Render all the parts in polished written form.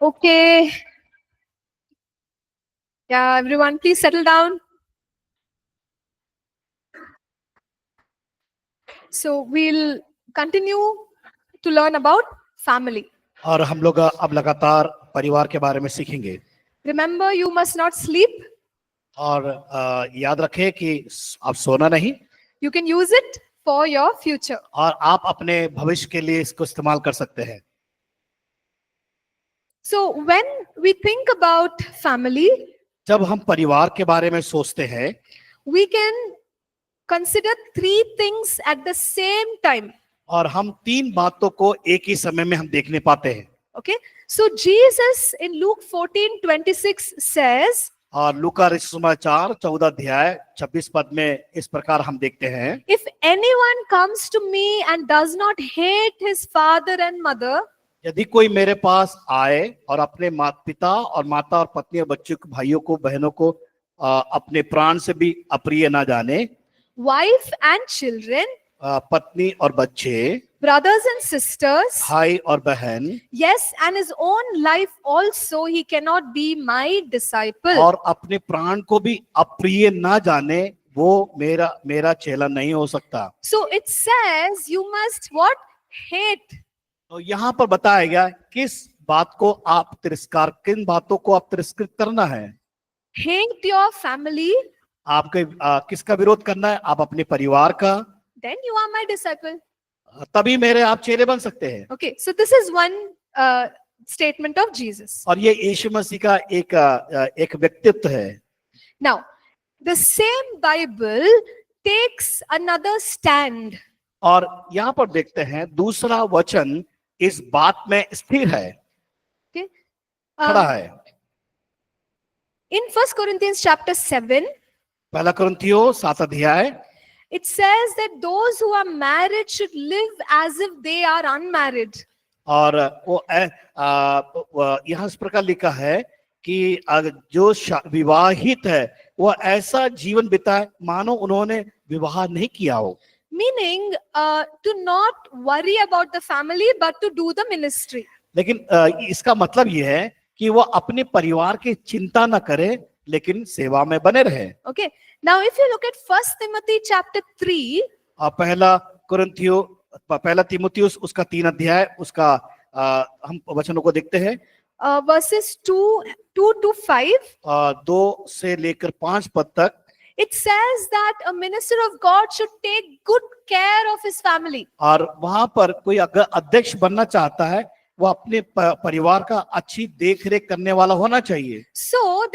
Okay. Yeah, everyone, please settle down. So we'll continue to learn about family. और हम लोग अब लगातार परिवार के बारे में सीखेंगे। Remember, you must not sleep. और याद रखें कि आप सोना नहीं, You can use it for your future. और आप अपने भविष्य के लिए इसको इस्तेमाल कर सकते हैं। So when we think about family, जब हम परिवार के बारे में सोचते हैं, we can consider three things at the same time. और हम तीन बातों को एक ही समय में हम देखने पाते हैं। Okay. So Jesus in Luke 14:26 says, और लूका सुसमाचार 14 अध्याय 26 पद में इस प्रकार हम देखते हैं, if anyone comes to me and does not hate his father and mother, यदि कोई मेरे पास आए और अपने पिता और माता और पत्नी और बच्चों को, भाइयों को, बहनों को अपने प्राण से भी अप्रिय ना जाने, wife and children, पत्नी और बच्चे, brothers and sisters, भाई और बहन, yes, and his own life also, he cannot be my disciple. और अपने प्राण को भी अप्रिय ना जाने, वो मेरा चेला नहीं हो सकता। So it says you must what? Hate. तो यहाँ पर बताया गया किस बात को आप तिरस्कार, किन बातों को आप तिरस्कृत करना है। Hate your family, आपके किसका विरोध करना है? आप अपने परिवार का, then you are my disciple. तभी मेरे आप चेले बन सकते हैं। Okay, so this is one statement of Jesus. और ये यीशु मसीह का एक व्यक्तित्व है। Now, the same Bible takes another stand. और यहाँ पर देखते हैं दूसरा वचन इस बात में स्थिर है, Okay, खड़ा है। in 1 Corinthians chapter 7, पहला कुरिन्थियों 7 अध्याय, it says that those who are married should live as if they are unmarried. और वो यहाँ इस प्रकार लिखा है कि जो विवाहित है वो ऐसा जीवन बिताए मानो उन्होंने विवाह नहीं किया हो। Meaning, to not worry about the family, but to do the ministry. लेकिन इसका मतलब ये है कि वो अपने परिवार की चिंता न करे, लेकिन सेवा में बने रहे। Okay. Now, if you look at 1 Timothy chapter 3, पहला तिमुथियुस उसका 3 अध्याय, उसका हम वचनों को देखते हैं, verses 2 to 5, 2 से लेकर 5 पद तक। it says that a minister of God should take good care of his family. और वहां पर कोई अगर अध्यक्ष बनना चाहता है, वो अपने परिवार का अच्छी देखरेख करने वाला होना चाहिए। So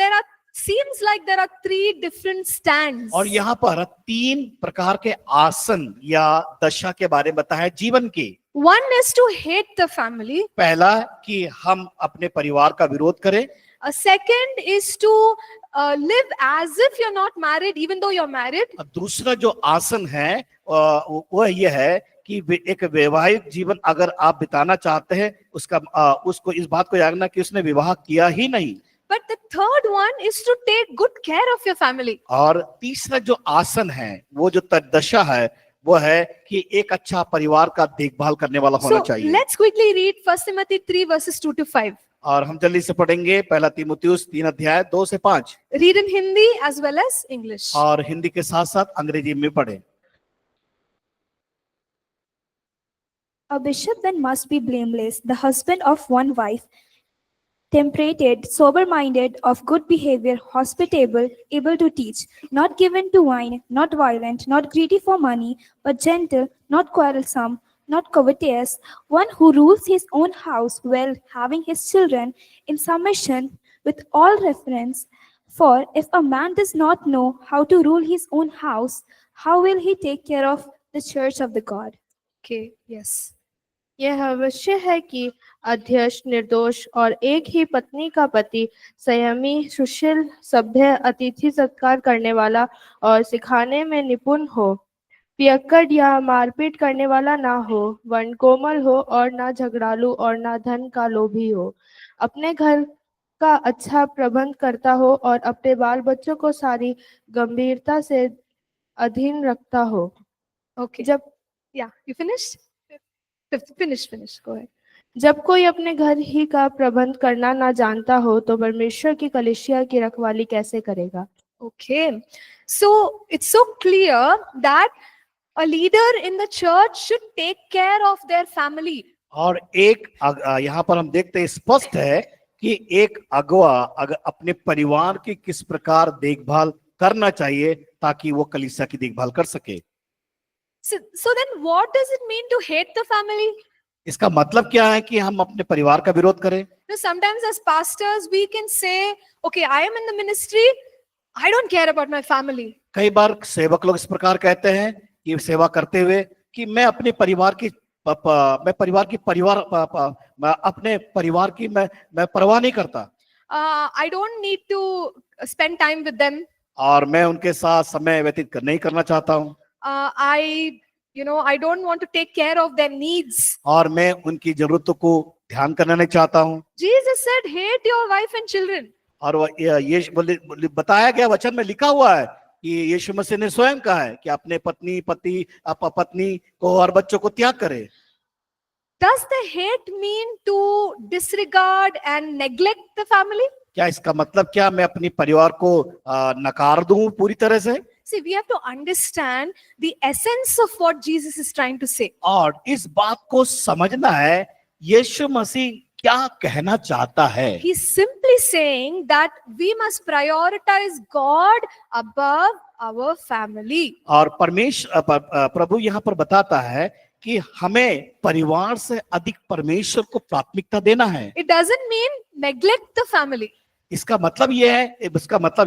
seems like there are three different stands. और यहाँ पर 3 प्रकार के आसन या दशा के बारे में बताया जीवन की। One is to hate the family. पहला कि हम अपने परिवार का विरोध करें। A second is to live as if you're not married, even though you're married. दूसरा जो आसन है वो ये है कि एक वैवाहिक जीवन अगर आप बिताना चाहते हैं, उसको इस बात को याद रखना कि उसने विवाह किया ही नहीं। But the third one is to take good care of your family. और तीसरा जो आसन है, वो जो दशा है, वो है कि एक अच्छा परिवार का देखभाल करने वाला होना चाहिए। Let's quickly read 1 Timothy 3 verses 2 to 5. और हम जल्दी से पढ़ेंगे पहला तीमुथियुस 3 अध्याय 2 से 5। Read in Hindi as well as English. और हिंदी के साथ साथ अंग्रेजी में पढ़ें। A bishop then must be blameless, the husband of one wife, temperate, sober-minded, of good behavior, hospitable, able to teach, not given to wine, not violent, not greedy for money, but gentle, not quarrelsome, not covetous, one who rules his own house well, having his children in submission with all reverence. For if a man does not know how to rule his own house, how will he take care of the church of the God? Okay, yes. यह अवश्य है कि अध्यक्ष निर्दोष और एक ही पत्नी का पति, संयमी, सुशील, सभ्य, अतिथि सत्कार करने वाला और सिखाने में निपुण हो, पियक्कड़ या मारपीट करने वाला ना हो, वर्ण कोमल हो और ना झगड़ालू और ना धन का लोभी हो, अपने घर का अच्छा प्रबंध करता हो और अपने बाल बच्चों को सारी गंभीरता से अधीन रखता हो। Okay. जब Yeah, you finished? Finish. Go ahead. जब कोई अपने घर ही का प्रबंध करना ना जानता हो तो परमेश्वर की कलीसिया की रखवाली कैसे करेगा? Okay. So it's so clear that a leader in the church should take care of their family. और यहाँ पर हम देखते हैं स्पष्ट है कि एक अगुआ अपने परिवार की किस प्रकार देखभाल करना चाहिए ताकि वो कलीसिया की देखभाल कर सके। So then what does it mean to hate the family? इसका मतलब क्या है कि हम अपने परिवार का विरोध करें? Sometimes as pastors we can say, okay, I am in the ministry, I don't care about my family. कई बार सेवक लोग इस प्रकार कहते हैं कि सेवा करते हुए कि मैं अपने परिवार की मैं परवाह नहीं करता। I don't need to spend time with them. और मैं उनके साथ समय व्यतीत नहीं करना चाहता हूँ। I don't want to take care of their needs. और मैं उनकी जरूरतों को ध्यान करना नहीं चाहता हूँ। Jesus said, hate your wife and children. और ये बताया गया वचन में लिखा हुआ है कि यीशु मसीह ने स्वयं कहा है कि अपने पत्नी को और बच्चों को त्याग करे। Does the hate mean to disregard and neglect the family? क्या इसका मतलब क्या मैं अपनी परिवार को नकार दूं पूरी तरह से? See, we have to understand the essence of what Jesus is trying to say. और इस बात को समझना है यीशु मसीह क्या कहना चाहता है। He's simply saying that we must prioritize God above our family. और प्रभु यहाँ पर बताता है कि हमें परिवार से अधिक परमेश्वर को प्राथमिकता देना है। It doesn't mean neglect the family. इसका मतलब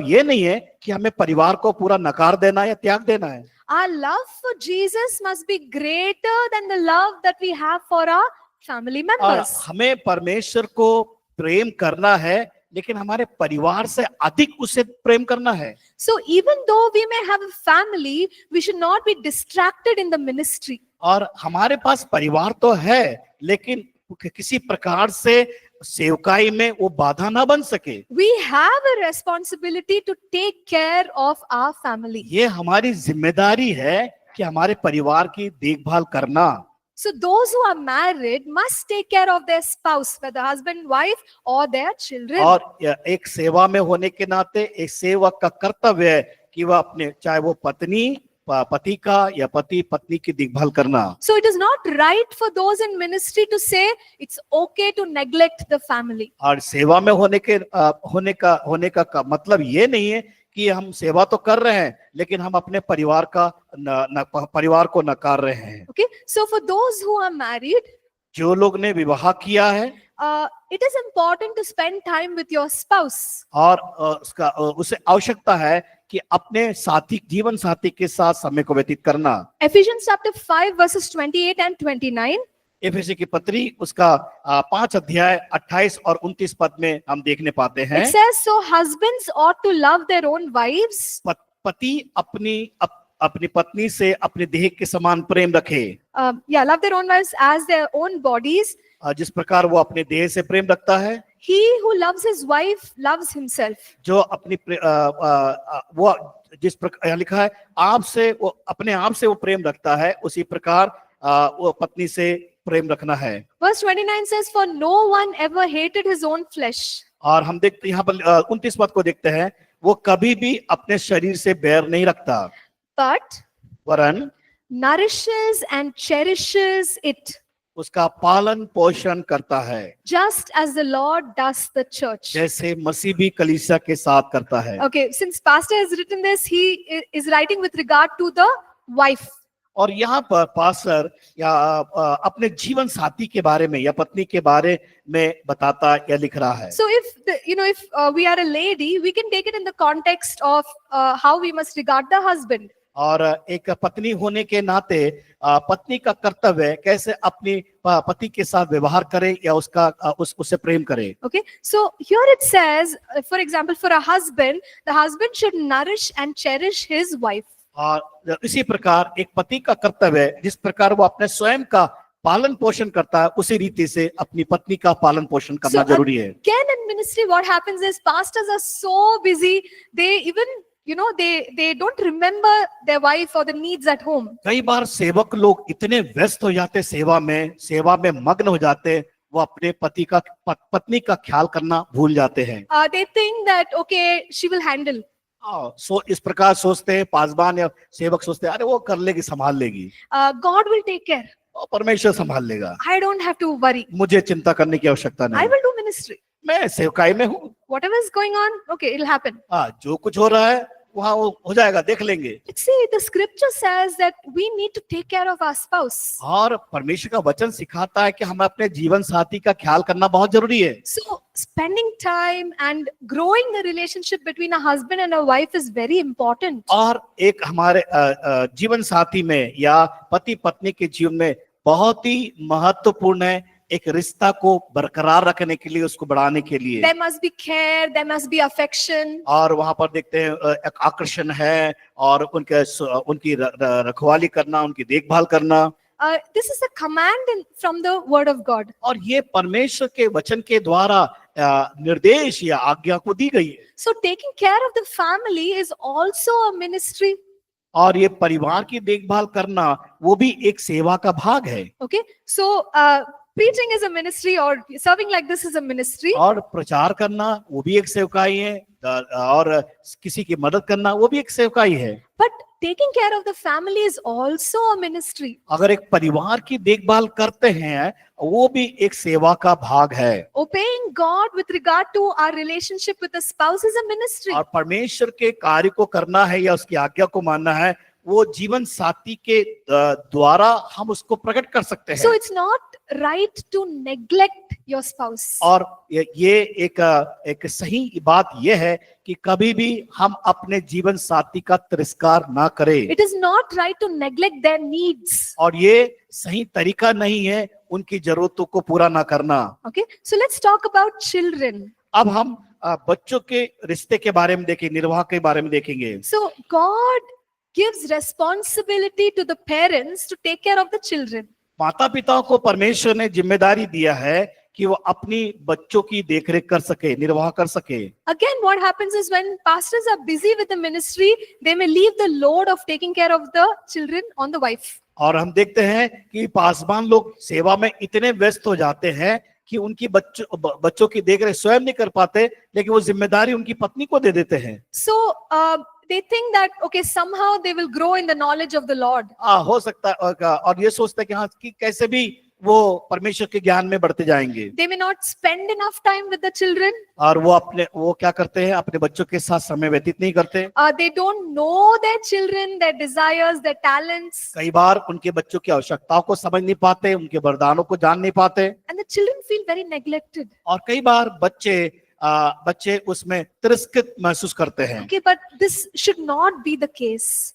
ये नहीं है कि हमें परिवार को पूरा नकार देना या त्याग देना है। Our love for Jesus must be greater than the love that we have for our family और members. हमें परमेश्वर को प्रेम करना है लेकिन हमारे परिवार से अधिक उसे प्रेम करना है। So even though we may have a family, we should not be distracted in the ministry. और हमारे पास परिवार तो है लेकिन किसी प्रकार से सेवकाई में वो बाधा ना बन सके। We have a responsibility to take care of our family. ये हमारी जिम्मेदारी है कि हमारे परिवार की देखभाल करना। So those who are married must take care of their spouse, whether husband, wife or their children. और एक सेवा में होने के नाते एक सेवक का कर्तव्य है कि वह अपने चाहे वो पति का या पति पत्नी की देखभाल करना। So it is not right for those in ministry to say it's okay to neglect the family. और सेवा में होने का मतलब ये नहीं है कि हम सेवा तो कर रहे हैं लेकिन हम अपने परिवार को नकार रहे हैं। Okay, so for those who are married, जो लोग ने विवाह किया है, it is important to spend time with your spouse. और उसे आवश्यकता है कि अपने जीवन साथी के साथ समय को व्यतीत करना। Ephesians chapter 5 verses 28 and 29. एफेसी की पत्री उसका 5 अध्याय 28 और 29 पद में हम देखने पाते हैं। It says, so husbands ought to love their own wives. पति अपनी पत्नी से अपने देह के समान प्रेम रखे। Love their own wives as their own bodies. जिस प्रकार वो अपने देह से प्रेम रखता है। He who loves his wife loves himself. जो वो जिस प्रकार लिखा है वो अपने आप से वो प्रेम रखता है, उसी प्रकार वो पत्नी से प्रेम रखना है। Verse 29 says, for no one ever hated his own flesh. और हम देखते यहाँ पर 29 पद को देखते हैं, वो कभी भी अपने शरीर से बैर नहीं रखता, But वरन nourishes and cherishes it, उसका पालन पोषण करता है, just as the Lord does the church. जैसे मसीह भी कलीसिया के साथ करता है। Okay, since pastor has written this, he is writing with regard to the wife. और यहाँ पर पास्टर या अपने जीवन साथी के बारे में या पत्नी के बारे में बताता या लिख रहा है। So if we are a lady, we can take it in the context of how we must regard the husband. और एक पत्नी होने के नाते पत्नी का कर्तव्य कैसे अपनी पति के साथ व्यवहार करे या उससे प्रेम करे। Okay, so here it says, for example, for a husband, the husband should nourish and cherish his wife. और इसी प्रकार एक पति का कर्तव्य जिस प्रकार वो अपने स्वयं का पालन पोषण करता है, उसी रीति से अपनी पत्नी का पालन पोषण करना जरूरी है। Again in ministry, what happens is pastors are so busy, they even they don't remember their wife or the needs at home. कई बार सेवक लोग इतने व्यस्त हो जाते सेवा में मग्न हो जाते, वो अपने पत्नी का ख्याल करना भूल जाते हैं। They think that, okay, she will handle. इस प्रकार सोचते हैं, पासबान या सेवक सोचते हैं, अरे वो कर लेगी, संभाल लेगी, God will take care. और परमेश्वर संभाल लेगा, I don't have to worry. मुझे चिंता करने की आवश्यकता I नहीं, will do ministry. मैं सेवकाई में हूँ। Whatever is going on, okay, it'll happen. जो कुछ हो रहा है वहाँ वो हो जाएगा, देख लेंगे। See, the scripture says that we need to take care of our spouse. और परमेश्वर का वचन सिखाता है कि हमें अपने जीवन साथी का ख्याल करना बहुत जरूरी है। So, spending time and growing the relationship between a husband and a wife is very important. और एक हमारे जीवन साथी में या पति पत्नी के जीवन में बहुत ही महत्वपूर्ण है, एक रिश्ता को बरकरार रखने के लिए, उसको बढ़ाने के लिए। There must be care, there must be affection. और वहां पर देखते हैं एक आकर्षण है, और उनकी रखवाली करना, उनकी देखभाल करना। This is a command from the word of God. और ये परमेश्वर के वचन के द्वारा निर्देश या आज्ञा को दी गई है। So, taking care of the family is also a ministry. और ये परिवार की देखभाल करना वो भी एक सेवा का भाग है। Okay, so preaching is a ministry, or serving like this is a ministry. और प्रचार करना वो भी एक सेवकाई है, और किसी की मदद करना वो भी एक सेवकाई है। But taking care of the family is also a ministry. अगर एक परिवार की देखभाल करते हैं वो भी एक सेवा का भाग है। Obeying God with regard to our relationship with the spouse is a ministry. और परमेश्वर के कार्य को करना है या उसकी आज्ञा को मानना है, वो जीवन साथी के द्वारा हम उसको प्रकट कर सकते हैं। So it's not right to neglect your spouse. और ये एक सही बात ये है कि कभी भी हम अपने जीवन साथी का तिरस्कार ना करें। It is not right to neglect their needs. और ये सही तरीका नहीं है उनकी जरूरतों को पूरा ना करना। Okay, so let's talk about children. अब हम बच्चों के रिश्ते के बारे में देखेंगे, निर्वाह के बारे में देखेंगे। So God gives responsibility to the parents to take care of the children. माता पिता को परमेश्वर ने जिम्मेदारी दिया है कि वो अपनी बच्चों की देखरेख कर सके, निर्वाह कर सके। Again, what happens is when pastors are busy with the ministry, they may leave the load of taking care of the children on the wife. और हम देखते हैं कि पासबान लोग सेवा में इतने व्यस्त हो जाते हैं कि उनकी बच्चों की देखरेख स्वयं नहीं कर पाते, लेकिन वो जिम्मेदारी उनकी पत्नी को दे देते हैं। So they think that, okay, somehow they will grow in the knowledge of the Lord. हो सकता है, और ये सोचते हैं कि हाँ, कि कैसे भी वो परमेश्वर के ज्ञान में बढ़ते जाएंगे। They may not spend enough time with the children. और वो क्या करते हैं, अपने बच्चों के साथ समय व्यतीत नहीं करते। They don't know their children, their desires, their talents. कई बार उनके बच्चों की आवश्यकताओं को समझ नहीं पाते, उनके वरदानों को जान नहीं पाते। And the children feel very neglected. और कई बार बच्चे उसमें तिरस्कृत महसूस करते हैं। Okay, but this should not be the case.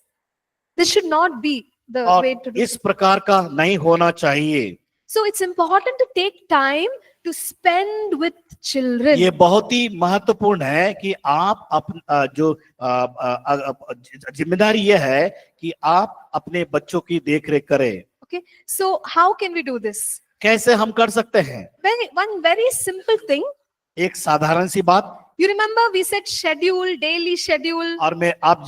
This should not be the way to और do इस it. प्रकार का नहीं होना चाहिए। So it's important to take time to spend with children. ये बहुत ही महत्वपूर्ण है कि आप जिम्मेदारी ये है कि आप अपने बच्चों की देखरेख करें। Okay, so how can we do this? कैसे हम कर सकते हैं? One very simple thing. एक साधारण सी बात। You remember we said schedule, daily schedule. और मैं आप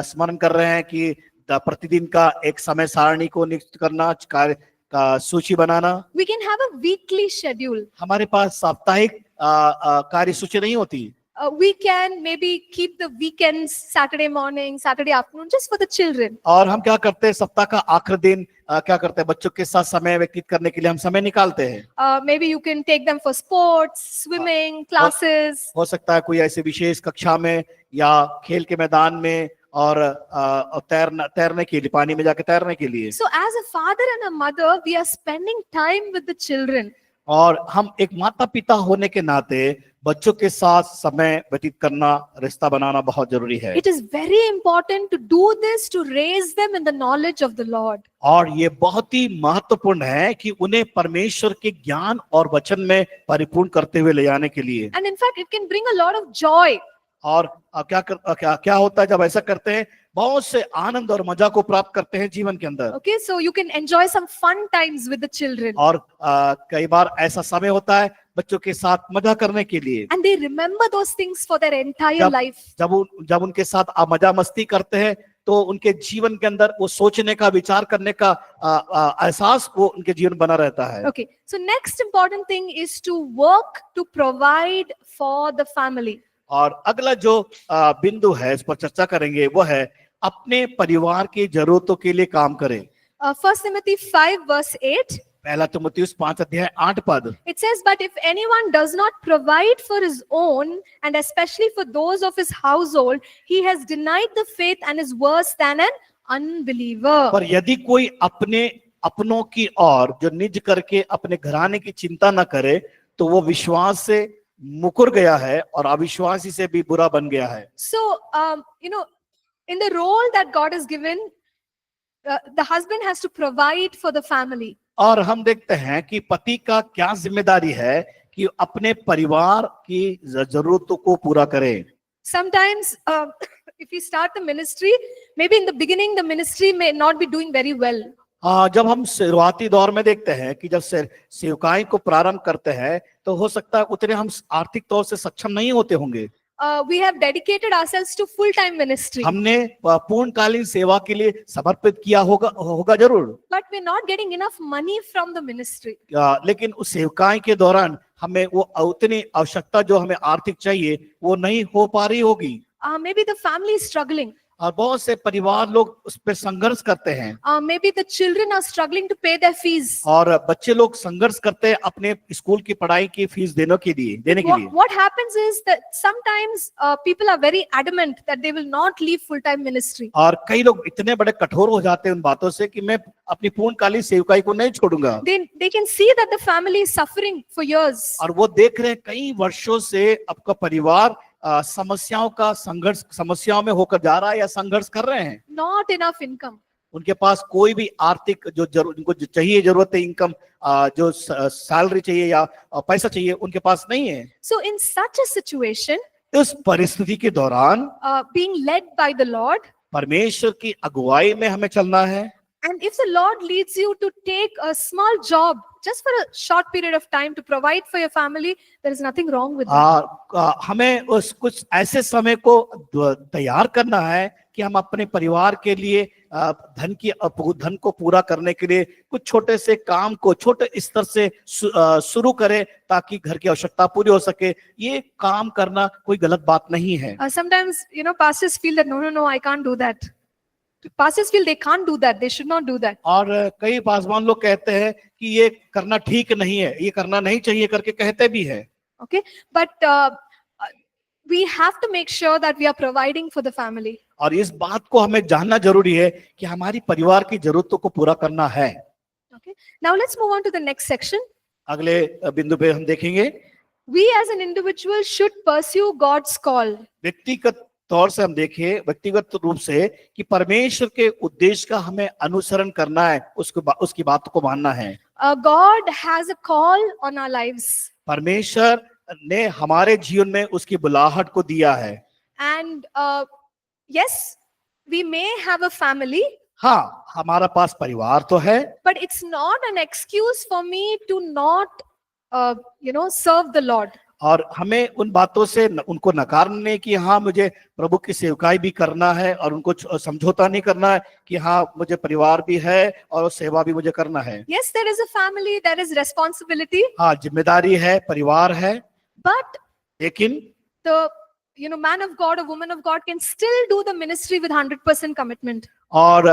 स्मरण कर रहे हैं कि प्रतिदिन का एक समय सारणी को नियुक्त करना, कार्य का सूची बनाना। We can have a weekly schedule. हमारे पास साप्ताहिक कार्य सूची नहीं होती। We can maybe keep the weekends, Saturday morning, Saturday afternoon, just for the children. और हम क्या करते हैं, सप्ताह का आखिरी दिन क्या करते हैं, बच्चों के साथ समय व्यतीत करने के लिए हम समय निकालते हैं। Maybe you can take them for sports, swimming, classes. हो सकता है कोई ऐसे विशेष कक्षा में या खेल के मैदान में, और तैरने के लिए, पानी में जाके तैरने के लिए। So as a father and a mother, we are spending time with the children. और हम एक माता पिता होने के नाते बच्चों के साथ समय व्यतीत करना, रिश्ता बनाना बहुत जरूरी है। It is very important to do this to raise them in the knowledge of the Lord. और ये बहुत ही महत्वपूर्ण है कि उन्हें परमेश्वर के ज्ञान और वचन में परिपूर्ण करते हुए ले जाने के लिए। And in fact, it can bring a lot of joy. और क्या होता है जब ऐसा करते हैं, बहुत से आनंद और मजा को प्राप्त करते हैं जीवन के अंदर। Okay, so you can enjoy some fun times with the children. और कई बार ऐसा समय होता है बच्चों के साथ मजा करने के लिए। And they remember those things for their entire life. जब उनके साथ आप मजा मस्ती करते हैं तो उनके जीवन के अंदर वो सोचने का, विचार करने का एहसास वो उनके जीवन बना रहता है। Okay, so next important thing is to work to provide for the family. और अगला जो बिंदु है, इस पर चर्चा करेंगे, वो है अपने परिवार की जरूरतों के लिए काम करें। 1 Timothy 5 verse 8, पहला तिमुथियुस 5:8 it says, but if anyone does not provide for his own, and especially for those of his household, he has denied the faith and is worse than an unbeliever. पर यदि कोई अपनों की और जो निज करके अपने घराने की चिंता न करे, तो वो विश्वास से मुकर गया है और अविश्वासी से भी बुरा बन गया है। So, in the role that God has given, the husband has to provide for the family. और हम देखते हैं कि पति का क्या जिम्मेदारी है कि अपने परिवार की जरूरतों को पूरा करे। Sometimes, if we start the ministry, maybe in the beginning, the ministry may not be doing very well. जब हम शुरुआती दौर में देखते हैं कि जब सेवकाई को प्रारंभ करते हैं, तो हो सकता है उतने हम आर्थिक तौर से सक्षम नहीं होते होंगे। We have dedicated ourselves to full-time ministry, हमने पूर्णकालीन सेवा के लिए समर्पित किया होगा जरूर, but we're not getting enough money from the ministry. लेकिन उस सेवकाई के दौरान हमें वो उतनी आवश्यकता जो हमें आर्थिक चाहिए वो नहीं हो पा रही होगी। Maybe the family is struggling. और बहुत से परिवार लोग उस पर संघर्ष करते हैं। Maybe the children are struggling to pay their fees. और बच्चे लोग संघर्ष करते हैं अपने स्कूल की पढ़ाई की फीस देने के लिए। What happens is that sometimes people are very adamant that they will not leave full-time ministry. और कई लोग इतने बड़े कठोर हो जाते हैं उन बातों से कि मैं अपनी पूर्णकालीन सेवकाई को नहीं छोड़ूंगा। They can see that the family is suffering for years. और वो देख रहे हैं कई वर्षों से आपका परिवार समस्याओं में होकर जा रहा है या संघर्ष कर रहे हैं। Not enough income. उनके पास कोई भी आर्थिक उनको जो चाहिए, जरूरत है, इनकम, जो सैलरी चाहिए या पैसा चाहिए, उनके पास नहीं है। So in such a situation, इस परिस्थिति के दौरान being led by the Lord, परमेश्वर की अगुवाई में हमें चलना है। and if the Lord leads you to take a small job just for a short period of time to provide for your family, there is nothing wrong with that. हमें उस कुछ ऐसे समय को तैयार करना है कि हम अपने परिवार के लिए धन को पूरा करने के लिए कुछ छोटे से काम को छोटे स्तर से शुरू करें ताकि घर की आवश्यकता पूरी हो सके। ये काम करना कोई गलत बात नहीं है। Sometimes, pastors feel that no, I can't do that. Pastors feel they can't do that. They should not do that. और कई पासवान लोग कहते हैं कि ये करना ठीक नहीं है, ये करना नहीं चाहिए करके कहते भी है। Okay, but we have to make sure that we are providing for the family. और इस बात को हमें जानना जरूरी है कि हमारी परिवार की जरूरतों को पूरा करना है। Okay, now let's move on to the next section. अगले बिंदु पे हम देखेंगे, We as an individual should pursue God's call. व्यक्तिगत तौर से हम देखें, व्यक्तिगत रूप से कि परमेश्वर के उद्देश्य का हमें अनुसरण करना है, उसकी बात को मानना है। God has a call on our lives. परमेश्वर ने हमारे जीवन में उसकी बुलाहट को दिया है। And yes, we may have a family. हाँ, हमारा पास परिवार तो है, but it's not an excuse for me to not serve the Lord. और हमें उन बातों से उनको नकारने की हाँ मुझे प्रभु की सेवकाई भी करना है और उनको समझौता नहीं करना है कि हाँ मुझे परिवार भी है और सेवा भी मुझे करना है। Yes, there is a family, there is responsibility. हाँ, जिम्मेदारी है, परिवार है, but लेकिन the man of God or woman of God can still do the ministry with 100% commitment. और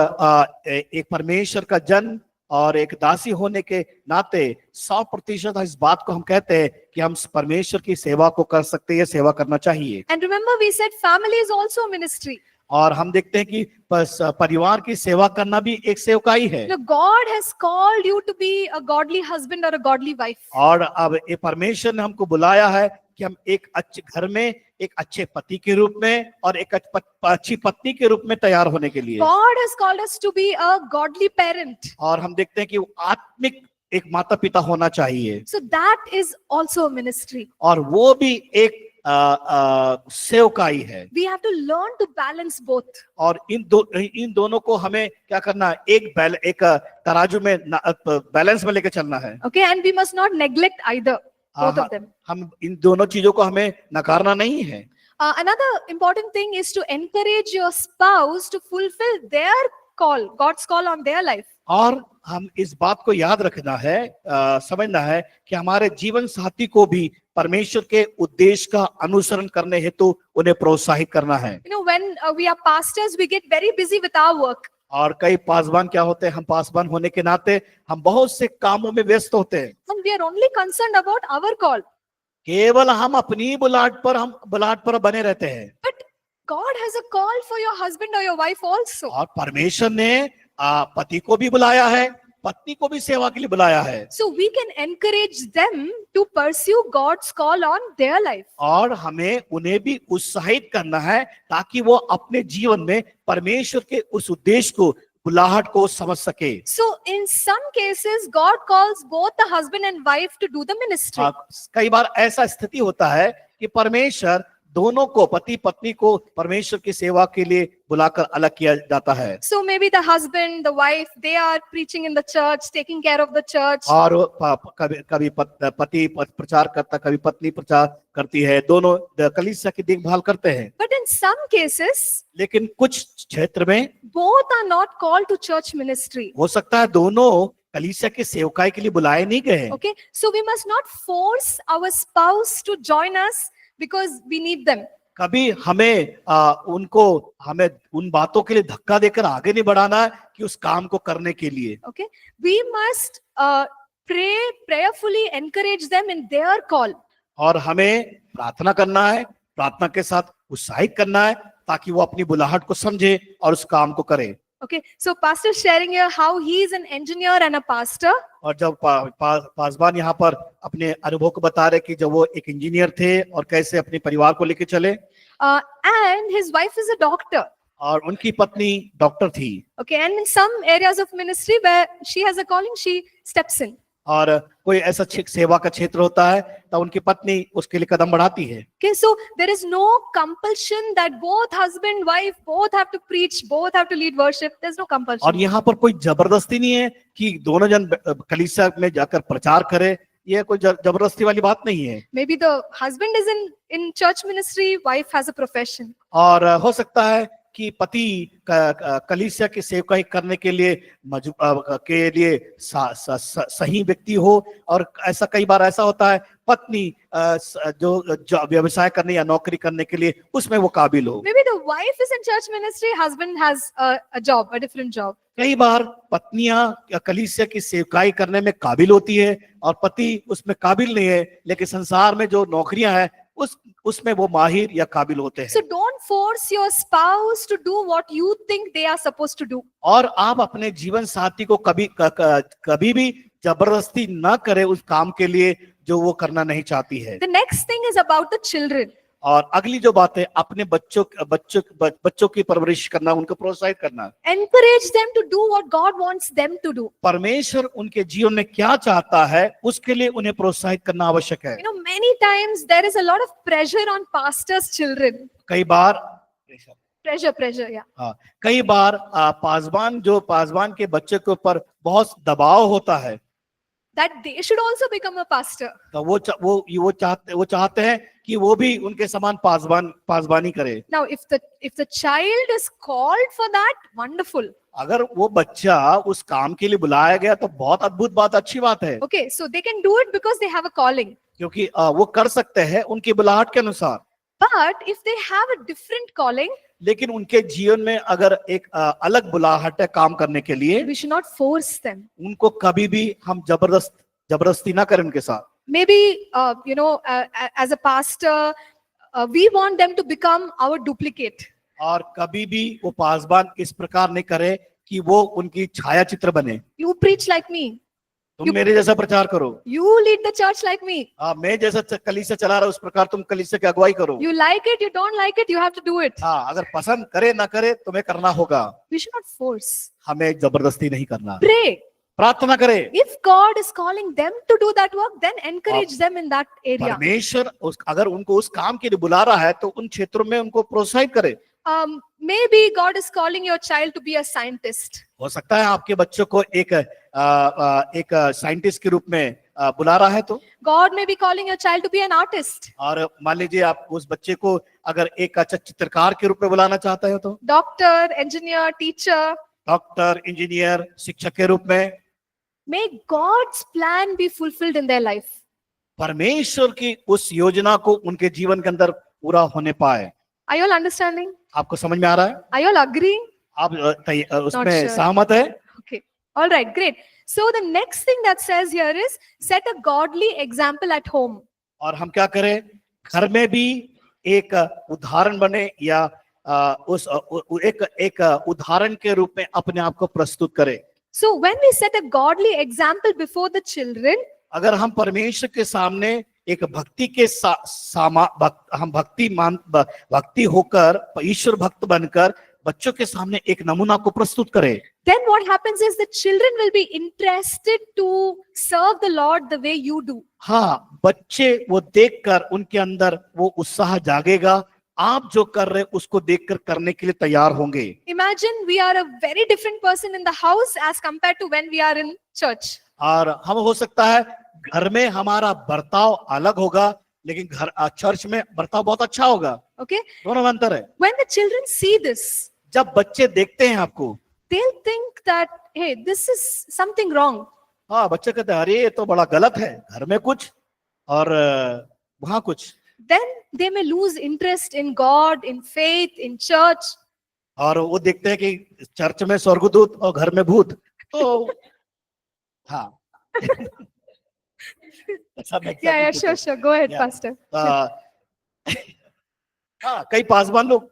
एक परमेश्वर का जन और एक दासी होने के नाते 100% इस बात को हम कहते हैं कि हम परमेश्वर की सेवा को कर सकते हैं, सेवा करना चाहिए। And remember we said family is also a ministry. और हम देखते हैं कि परिवार की सेवा करना भी एक सेवकाई है। God has called you to be a godly husband or a godly wife. और अब ये परमेश्वर ने हमको बुलाया है कि हम एक अच्छे घर में एक अच्छे पति के रूप में और एक अच्छी पत्नी के रूप में तैयार होने के लिए। God has called us to be a godly parent. और हम देखते हैं कि आत्मिक एक माता पिता होना चाहिए। So that is also a ministry. और वो भी एक सेवकाई है। We have to learn to balance both. और इन दोनों को हमें क्या करना है, एक तराजू में बैलेंस में लेके चलना है। Okay, and we must not neglect either, both of them. हम इन दोनों चीजों को हमें नकारना नहीं है। Another important thing is to encourage your spouse to fulfill their call, God's call on their life. और हम इस बात को याद रखना है, समझना है कि हमारे जीवन साथी को भी परमेश्वर के उद्देश्य का अनुसरण करने हेतु उन्हें प्रोत्साहित करना है। You know, when we are pastors, we get very busy with our work. और कई पासवान क्या होते हैं, हम पासवान होने के नाते हम बहुत से कामों में व्यस्त होते हैं, And we are only concerned about our call. केवल हम अपनी बुलाहट पर बने रहते हैं। But God has a call for your husband or your wife also. और परमेश्वर ने पति को भी बुलाया है, पत्नी को भी सेवा के लिए बुलाया है, So we can encourage them to pursue God's call on their life. और हमें उन्हें भी उत्साहित करना है ताकि वो अपने जीवन में परमेश्वर के उस उद्देश्य को, बुलाहट को समझ सके। So in some cases, God calls both the husband and wife to do the ministry. कई बार ऐसा स्थिति होता है कि परमेश्वर दोनों को, पति पत्नी को परमेश्वर की सेवा के लिए बुलाकर अलग किया जाता है। So maybe the husband, the wife, they are preaching in the church, taking care of the church. और कभी पति प्रचार करता, कभी पत्नी प्रचार करती है, दोनों कलीसिया की देखभाल करते हैं। But in some cases, लेकिन कुछ क्षेत्र में both are not called to church ministry. हो सकता है दोनों कलीसिया की सेवकाई के लिए बुलाए नहीं गए। Okay, so we must not force our spouse to join us because we need them. कभी हमें हमें उन बातों के लिए धक्का देकर आगे नहीं बढ़ाना है कि उस काम को करने के लिए। Okay, we must prayerfully encourage them in their call. और हमें प्रार्थना करना है, प्रार्थना के साथ उत्साहित करना है ताकि वो अपनी बुलाहट को समझे और उस काम को करे। Okay, so pastor sharing here how he is an engineer and a pastor. और जब पासवान यहाँ पर अपने अनुभव को बता रहे कि जब वो एक इंजीनियर थे और कैसे अपने परिवार को लेके चले, And his wife is a doctor. और उनकी पत्नी डॉक्टर थी। Okay, and in some areas of ministry where she has a calling, she steps in. और कोई ऐसा सेवा का क्षेत्र होता है तो उनकी पत्नी उसके लिए कदम बढ़ाती है। Okay, so there is no compulsion that both husband, wife, both have to preach, both have to lead worship. There's no compulsion. और यहाँ पर कोई जबरदस्ती नहीं है कि दोनों जन कलीसिया में जाकर प्रचार करे, ये कोई जबरदस्ती वाली बात नहीं है। Maybe the husband is in church ministry, wife has a profession. और हो सकता है कि पति कलीसिया की सेवकाई करने के लिए सही व्यक्ति हो, और ऐसा कई बार ऐसा होता है पत्नी जो व्यवसाय करने या नौकरी करने के लिए उसमें वो काबिल हो। Maybe the wife is in church ministry, husband has a job, a different job. कई बार पत्नियां कलीसिया की सेवकाई करने में काबिल होती है और पति उसमें काबिल नहीं है, लेकिन संसार में जो नौकरियां हैं उसमें वो माहिर या काबिल होते हैं। So don't force your spouse to do what you think they are supposed to do. और आप अपने जीवन साथी को कभी भी जबरदस्ती ना करें उस काम के लिए जो वो करना नहीं चाहती है। The next thing is about the children. और अगली जो बात है, अपने बच्चों की परवरिश करना, उनको प्रोत्साहित करना। Encourage them to do what God wants them to do. परमेश्वर उनके जीवन में क्या चाहता है उसके लिए उन्हें प्रोत्साहित करना आवश्यक है। You know, many times there is a lot of pressure on pastors' children. कई बार Pressure, yeah. हाँ, कई बार पासवान के बच्चे के ऊपर बहुत दबाव होता है That they should also become a pastor. तो वो चाहते हैं कि वो भी उनके समान पासवानी करे। Now, if the child is called for that, wonderful. अगर वो बच्चा उस काम के लिए बुलाया गया तो बहुत अद्भुत बात, अच्छी बात है, Okay, so they can do it because they have a calling. क्योंकि वो कर सकते हैं उनकी बुलाहट के अनुसार। But if they have a different calling, लेकिन उनके जीवन में अगर एक अलग बुलाहट है काम करने के लिए, we should not force them. उनको कभी भी हम जबरदस्ती ना करें उनके साथ। Maybe, as a pastor, we want them to become our duplicate. और कभी भी वो पासवान इस प्रकार नहीं करे कि वो उनकी छाया चित्र बने। You preach like me. तुम मेरे जैसा प्रचार करो। You lead the church like me. मैं जैसा कलीसिया चला रहा उस प्रकार तुम कलीसिया की अगुवाई करो। You like it, you don't like it, you have to do it. हाँ, अगर पसंद करे ना करे तुम्हें करना होगा। We should not force. हमें जबरदस्ती नहीं करना। Pray. प्रार्थना करे। If God is calling them to do that work, then encourage them in that area. परमेश्वर अगर उनको उस काम के लिए बुला रहा है तो उन क्षेत्रों में उनको प्रोत्साहित करे। Maybe God is calling your child to be a scientist. हो सकता है आपके बच्चों को एक साइंटिस्ट के रूप में बुला रहा है तो, God may be calling your child to be an artist, और मान लीजिए आप उस बच्चे को अगर एक अच्छा चित्रकार के रूप में बुलाना चाहते हो तो, doctor, engineer, teacher. Doctor, engineer, शिक्षक के रूप में। May God's plan be fulfilled in their life. परमेश्वर की उस योजना को उनके जीवन के अंदर पूरा होने पाए। Are you all understanding? आपको समझ में आ रहा है? Are you all agreeing? आप उसमें sure. सहमत है? Okay. All right, great. So the next thing that says here is set a godly example at home. और हम क्या करें? घर में भी एक उदाहरण बने, या एक उदाहरण के रूप में अपने आप को प्रस्तुत करें। So when we set a godly example before the children, अगर हम परमेश्वर के सामने एक भक्ति के हम भक्ति होकर, ईश्वर भक्त बनकर बच्चों के सामने एक नमूना को प्रस्तुत करें, then what happens is the children will be interested to serve the Lord the way you do. हाँ, बच्चे वो देखकर उनके अंदर वो उत्साह जागेगा, आप जो कर रहे उसको देखकर करने के लिए तैयार होंगे। Imagine we are a very different person in the house as compared to when we are in church. और हम हो सकता है घर में हमारा बर्ताव अलग होगा, लेकिन चर्च में बर्ताव बहुत अच्छा होगा। Okay? दोनों में अंतर है। When the children see this, जब बच्चे देखते हैं आपको, they'll think that, hey, this is something wrong. हाँ, बच्चे कहते हैं अरे ये तो बड़ा गलत है, घर में कुछ और वहां कुछ। Then they may lose interest in God, in faith, in church. और वो देखते हैं कि चर्च में स्वर्गदूत और घर में भूत, तो हाँ। ऐसा मैं क्या Yeah, पूछूं? sure. Go ahead, Yeah. Pastor. हाँ, कई पासवान लोग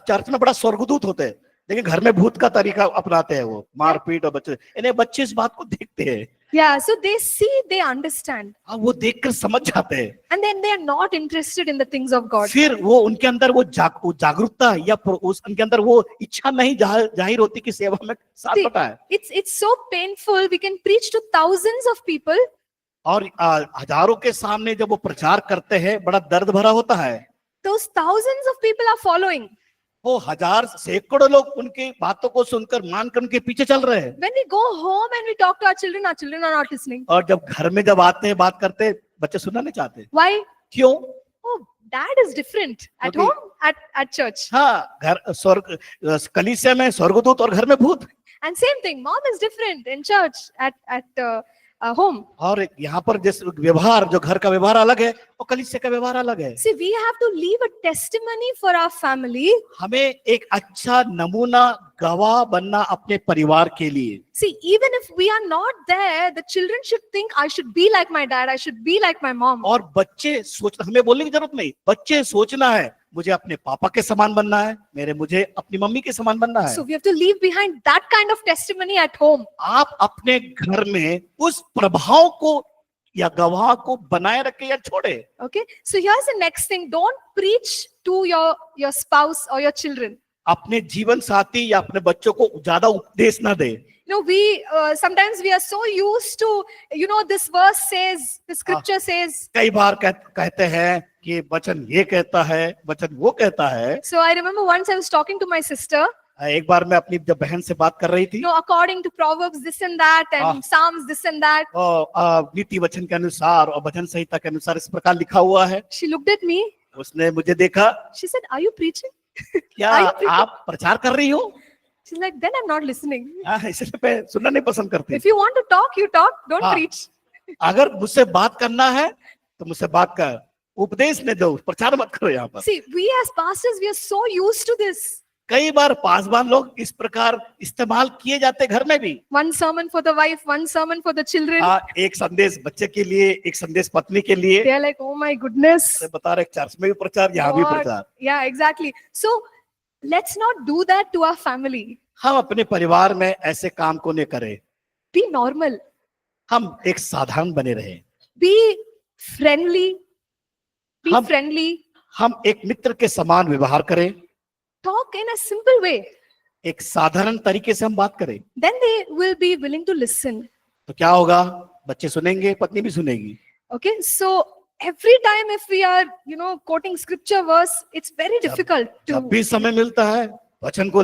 चर्च में बड़ा स्वर्गदूत होते हैं, लेकिन घर में भूत का तरीका अपनाते हैं, वो मारपीट और बच्चे, इन्हें बच्चे इस बात को देखते हैं। Yeah, so they see, they understand. हाँ, वो देखकर समझ जाते हैं, And then they are not interested in the things of God. फिर वो उनके अंदर वो जागरूकता या उनके अंदर वो इच्छा नहीं जाहिर होती कि सेवा में साथ See, बटाए। It's so painful. We can preach to thousands of people. और हजारों के सामने जब वो प्रचार करते हैं, बड़ा दर्द भरा होता है। Those thousands of people are following. वो हजार सैकड़ों लोग उनकी बातों को सुनकर मानकर उनके पीछे चल रहे हैं। When we go home and we talk to our children are not listening. और जब घर में जब आते हैं, बात करते हैं, बच्चे सुनना नहीं चाहते। Why? क्यों? Oh, dad is different at Okay. home, at church. हाँ, कलीसिया में स्वर्गदूत और घर में भूत। And same thing, mom is different in church, at home. और यहाँ पर जिस व्यवहार, जो घर का व्यवहार अलग है और कलीसिया का व्यवहार अलग है। See, we have to leave a testimony for our family. हमें एक अच्छा नमूना, गवाह बनना अपने परिवार के लिए। See, even if we are not there, the children should think, I should be like my dad, I should be like my mom. और बच्चे सोचना, हमें बोलने की जरूरत नहीं, बच्चे सोचना है मुझे अपने पापा के समान बनना है, मुझे अपनी मम्मी के समान बनना है। So we have to leave behind that kind of testimony at home. आप अपने घर में उस प्रभाव को या गवाह को बनाए रखे या छोड़े। Okay, so here's the next thing. Don't preach to your spouse or your children. अपने जीवन साथी या अपने बच्चों को ज्यादा उपदेश ना दे। You know, we sometimes we are so used to, this verse says, the scripture says. कई बार कहते हैं कि वचन ये कहता है, वचन वो कहता है। So I remember once I was talking to my sister. एक बार मैं अपनी जब बहन से बात कर रही थी, According to Proverbs this and that and Psalms this and that. और नीति वचन के अनुसार और भजन संहिता के अनुसार इस प्रकार लिखा हुआ है। She looked at me. उसने मुझे देखा। She said, "Are you preaching?" क्या आप प्रचार कर रही हो? She's like, "Then I'm not listening. इसलिए मैं सुनना नहीं पसंद करती। If you want to talk, you talk. Don't preach." अगर मुझसे बात करना है तो मुझसे बात कर, उपदेश नहीं दो, प्रचार मत करो यहाँ पर। See, we as pastors, we are so used to this. कई बार पासवान लोग इस प्रकार इस्तेमाल किए जाते घर में भी। One sermon for the wife, one sermon for the children. एक संदेश बच्चे के लिए, एक संदेश पत्नी के लिए। They are like, "Oh my goodness." बता रहे चर्च में भी प्रचार, यहाँ भी God. प्रचार। Yeah, exactly. So let's not do that to our family. हम अपने परिवार में ऐसे काम को नहीं करें। Be normal. हम एक साधारण बने रहे। Be friendly. Be हम- friendly. हम एक मित्र के समान व्यवहार करें। Talk in a simple way. एक साधारण तरीके से हम बात करें, Then they will be willing to listen. तो क्या होगा? बच्चे सुनेंगे, पत्नी भी सुनेगी। Okay, so every time if we are, quoting scripture verse, it's very difficult जब to. भी समय मिलता है वचन को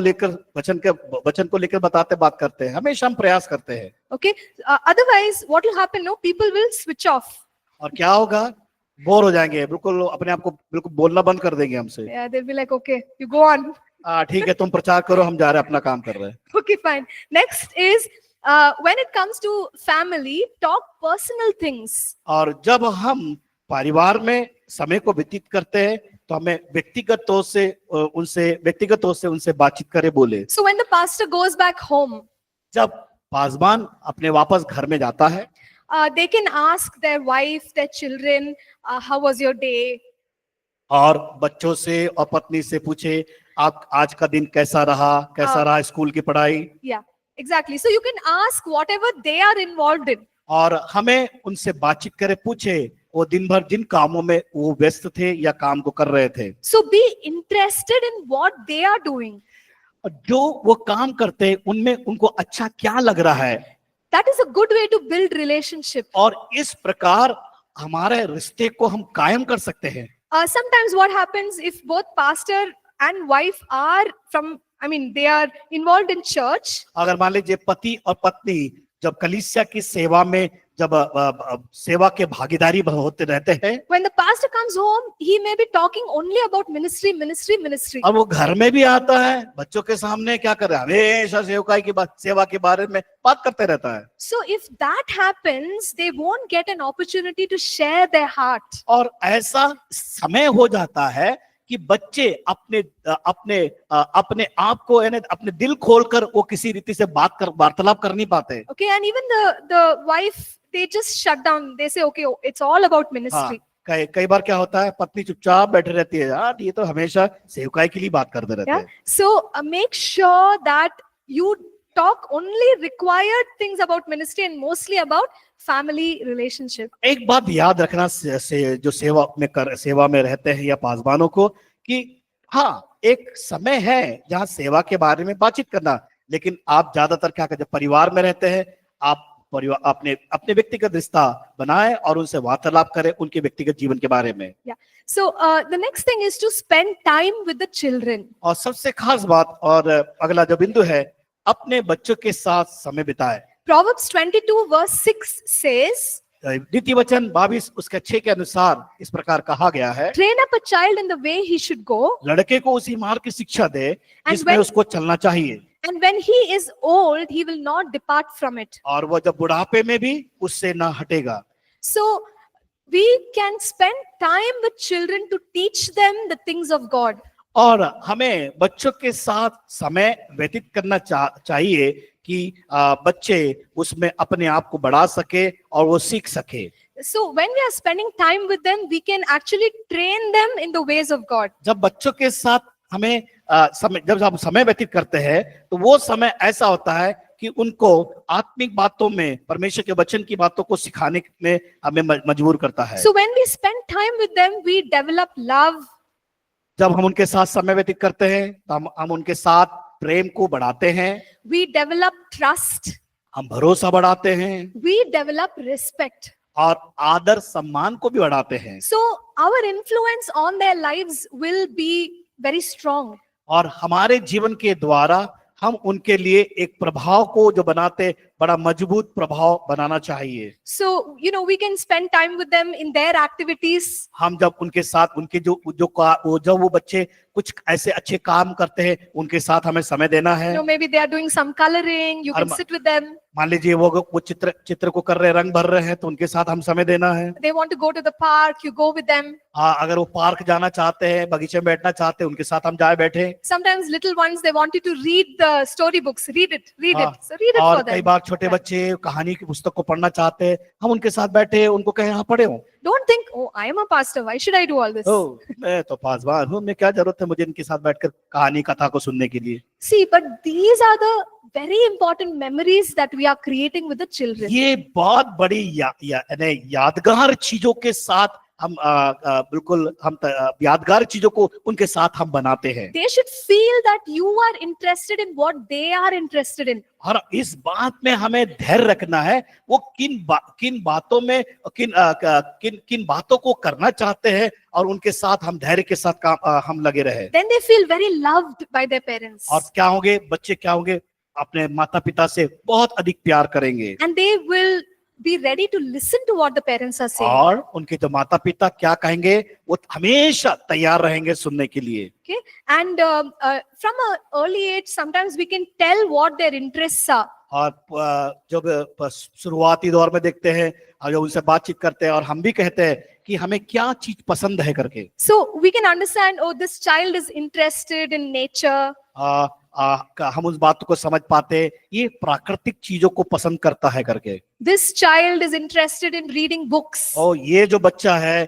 लेकर बताते बात करते हैं, हमेशा हम प्रयास करते हैं। Okay. Otherwise, what will happen? No, people will switch off. और क्या होगा, बोर हो जाएंगे, बिल्कुल अपने आप को बिल्कुल बोलना बंद कर देंगे हमसे। Yeah, they'll be like, okay, you go on. ठीक है, तुम प्रचार करो, हम जा रहे हैं, अपना काम कर रहे हैं। Okay, fine. Next is when it comes to family, talk personal things. और जब हम परिवार में समय को व्यतीत करते हैं तो हमें व्यक्तिगत तौर से उनसे बातचीत करे, बोले। So when the pastor goes back home, जब पासवान अपने वापस घर में जाता है, they can ask their wife, their children, how was your day? और बच्चों से और पत्नी से पूछे, आप आज का दिन कैसा रहा स्कूल की पढ़ाई। Yeah, exactly. So you can ask whatever they are involved in. और हमें उनसे बातचीत करे, पूछे वो दिन भर जिन कामों में वो व्यस्त थे या काम को कर रहे थे। So be interested in what they are doing. और जो वो काम करते हैं उनमें उनको अच्छा क्या लग रहा है, That is a good way to build relationship. और इस प्रकार हमारे रिश्ते को हम कायम कर सकते हैं। Sometimes what happens if both pastor and wife are they are involved in church. अगर मान लीजिए पति और पत्नी जब कलीसिया की सेवा में जब सेवा के भागीदारी होते रहते हैं, When the pastor comes home, he may be talking only about ministry. और वो घर में भी आता है, बच्चों के सामने क्या कर रहा है, हमेशा सेवा के बारे में बात करते रहता है। So if that happens, they won't get an opportunity to share their heart. और ऐसा समय हो जाता है कि बच्चे अपने आप को यानी अपने दिल खोलकर वो किसी रीति से वार्तालाप कर नहीं पाते। Okay, and even the wife, they just shut down. They say, okay, it's all about ministry. कई बार क्या होता है, पत्नी चुपचाप बैठे रहती है, यार ये तो हमेशा सेवकाई के लिए बात करते रहते हैं। So make sure that you talk only required things about ministry and mostly about family relationship. एक बात याद रखना जो सेवा में रहते हैं या पासवानों को, कि हाँ एक समय है जहाँ सेवा के बारे में बातचीत करना, लेकिन आप ज्यादातर क्या करते हैं, परिवार में रहते हैं, आप अपने व्यक्तिगत रिश्ता बनाए और उनसे वार्तालाप करें उनके व्यक्तिगत जीवन के बारे में। So the next thing is to spend time with the children. और सबसे खास बात और अगला जो बिंदु है, अपने बच्चों के साथ समय बिताए। Proverbs 22 verse 6 says, नीति वचन 22 उसके 6 के अनुसार इस प्रकार कहा गया है, train up a child in the way he should go, लड़के को उसी मार्ग की शिक्षा दे जिसमें उसको चलना चाहिए, and when he is old, he will not depart from it. और वो जब बुढ़ापे में भी उससे ना हटेगा। So we can spend time with children to teach them the things of God. और हमें बच्चों के साथ समय व्यतीत करना चाहिए कि बच्चे उसमें अपने आप को बढ़ा सके और वो सीख सके। So when we are spending time with them, we can actually train them in the ways of God. जब बच्चों के साथ हमें जब हम समय व्यतीत करते हैं तो वो समय ऐसा होता है कि उनको आत्मिक बातों में, परमेश्वर के वचन की बातों को सिखाने में हमें मजबूर करता है। So when we spend time with them, we develop love. जब हम उनके साथ समय व्यतीत करते हैं तो हम उनके साथ प्रेम को बढ़ाते हैं, We develop trust. हम भरोसा बढ़ाते हैं, We develop respect. और आदर सम्मान को भी बढ़ाते हैं। So our influence on their lives will be very strong. और हमारे जीवन के द्वारा हम उनके लिए एक प्रभाव को जो बनाते, बड़ा मजबूत प्रभाव बनाना चाहिए। So, we can spend time with them in their activities. हम जब उनके साथ उनके जो वो बच्चे कुछ ऐसे अच्छे काम करते हैं, उनके साथ हमें समय देना है। Maybe they are doing some coloring, you can sit with them. मान लीजिए वो चित्र को कर रहे, रंग भर रहे हैं, तो उनके साथ हम समय देना है। They want to go to the park, you go with them. हाँ, अगर वो पार्क जाना चाहते हैं, बगीचे में बैठना चाहते हैं, उनके साथ हम जाए बैठे। Sometimes little ones, they want you to read the story books, read it. So read it और for कई them. बार छोटे बच्चे कहानी की पुस्तक को पढ़ना चाहते हैं, हम उनके साथ बैठे उनको कहें, हाँ पढ़े हो। Don't think, oh, I am a pastor, why should I do all this? मैं तो पासवान हूँ, मैं क्या जरूरत है मुझे इनके साथ बैठकर कहानी कथा को सुनने के लिए। See, but these are the very important memories that we are creating with the children. ये बहुत बड़ी यादगार चीजों के साथ हम बिल्कुल हम यादगार चीजों को उनके साथ हम बनाते हैं। They should feel that you are interested in what they are interested in. और इस बात में हमें धैर्य रखना है, वो किन बातों में किन बातों को करना चाहते हैं और उनके साथ हम धैर्य के साथ हम लगे रहे। Then they feel very loved by their parents. और क्या होंगे, बच्चे क्या होंगे, अपने माता पिता से बहुत अधिक प्यार करेंगे। And they will be ready to listen to what the parents are saying. और उनके जो माता पिता क्या कहेंगे वो हमेशा तैयार रहेंगे सुनने के लिए। Okay, and from an early age, sometimes we can tell what their interests are. और जब शुरुआती दौर में देखते हैं और जब उनसे बातचीत करते हैं और हम भी कहते हैं कि हमें क्या चीज पसंद है करके, So we can understand, oh, this child is interested in nature. हम उस बात को समझ पाते हैं ये प्राकृतिक चीजों को पसंद करता है करके। This child is interested in reading books. और ये जो बच्चा है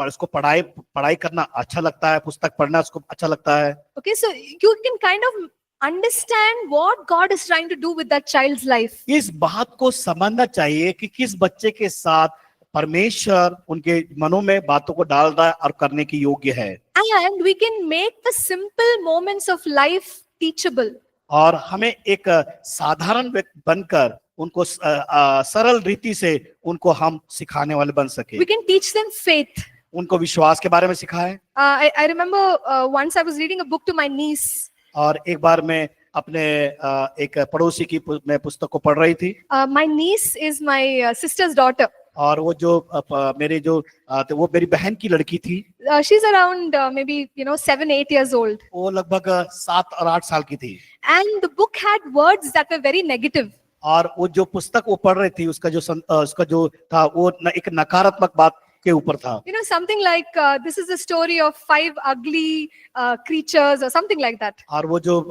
उसको पढ़ाई करना अच्छा लगता है, पुस्तक पढ़ना उसको अच्छा लगता है। Okay, so you can kind of understand what God is trying to do with that child's life. इस बात को समझना चाहिए कि किस बच्चे के साथ परमेश्वर उनके मनों में बातों को डाल रहा है और करने के योग्य है। And we can make the simple moments of life teachable. और हमें एक साधारण व्यक्ति बनकर उनको सरल रीति से उनको हम सिखाने वाले बन सके। We can teach them faith. उनको विश्वास के बारे में सिखाएं। I remember once I was reading a book to my niece. और एक बार मैं अपने एक पड़ोसी की मैं पुस्तक को पढ़ रही थी। My niece is my sister's daughter. और वो जो मेरे जो वो मेरी बहन की लड़की थी। She's around maybe 7-8 years old. वो लगभग 7 और 8 साल की थी। And the book had words that were very negative. और वो जो पुस्तक वो पढ़ रही थी उसका जो था वो एक नकारात्मक बात के ऊपर था। Something like this is the story of 5 ugly creatures or something like that. और वो जो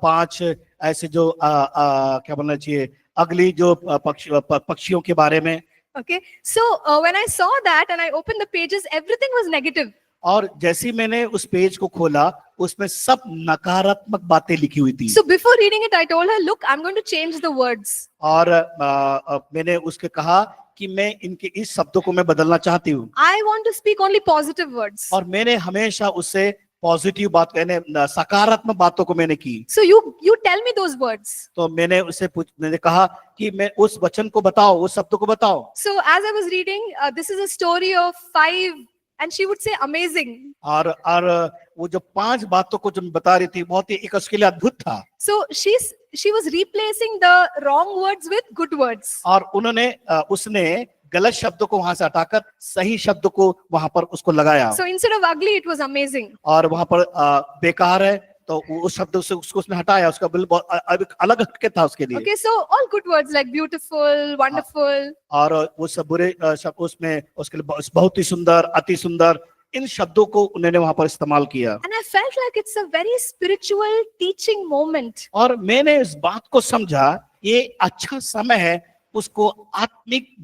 5 ऐसे जो क्या बोलना चाहिए अगली जो पक्षियों के बारे में। Okay, so when I saw that and I opened the pages, everything was negative. और जैसे मैंने उस पेज को खोला उसमें सब नकारात्मक बातें लिखी हुई थी। So before reading it, I told her, look, I'm going to change the words. और मैंने उसके कहा कि मैं इनके इस शब्दों को मैं बदलना चाहती हूँ। I want to speak only positive words. और मैंने हमेशा उससे पॉजिटिव बात सकारात्मक बातों को मैंने की। So you tell me those words. तो मैंने कहा कि मैं उस वचन को बताओ, उस शब्दों को बताओ। So as I was reading, this is a story of 5, and she would say amazing. और वो जो 5 बातों को जो बता रही थी बहुत ही एक उसके लिए अद्भुत था। So she was replacing the wrong words with good words. और उसने गलत शब्दों को वहां से हटाकर सही शब्दों को वहां पर उसको लगाया। So instead of ugly, it was amazing. और वहां पर बेकार है तो उस शब्द से उसको उसने हटाया, उसका बिल्कुल अलग हटके था उसके लिए। Okay, so all good words like beautiful, wonderful. और वो सब बुरे शब्द उसमें उसके लिए बहुत ही सुंदर, अति सुंदर, इन शब्दों को उन्होंने वहां पर इस्तेमाल किया। And I felt like it's a very spiritual teaching moment. और मैंने इस बात को समझा ये अच्छा समय है उसको आत्मिक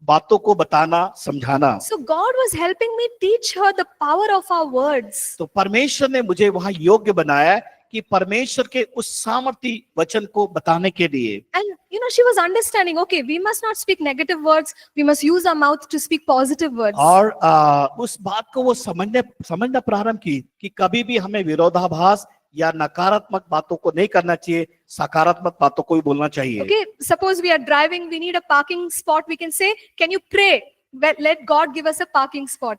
बातों को बताना, समझाना। So God was helping me teach her the power of our words. तो परमेश्वर ने मुझे वहां योग्य बनाया कि परमेश्वर के उस सामर्थी वचन को बताने के लिए। And she was understanding, okay, we must not speak negative words, we must use our mouth to speak positive words. और उस बात को वो समझना प्रारंभ की कि कभी भी हमें विरोधाभास या नकारात्मक बातों को नहीं करना चाहिए, सकारात्मक बातों को ही बोलना चाहिए। Okay, suppose we are driving, we need a parking spot, we can say, can you pray? Let God give us a parking spot.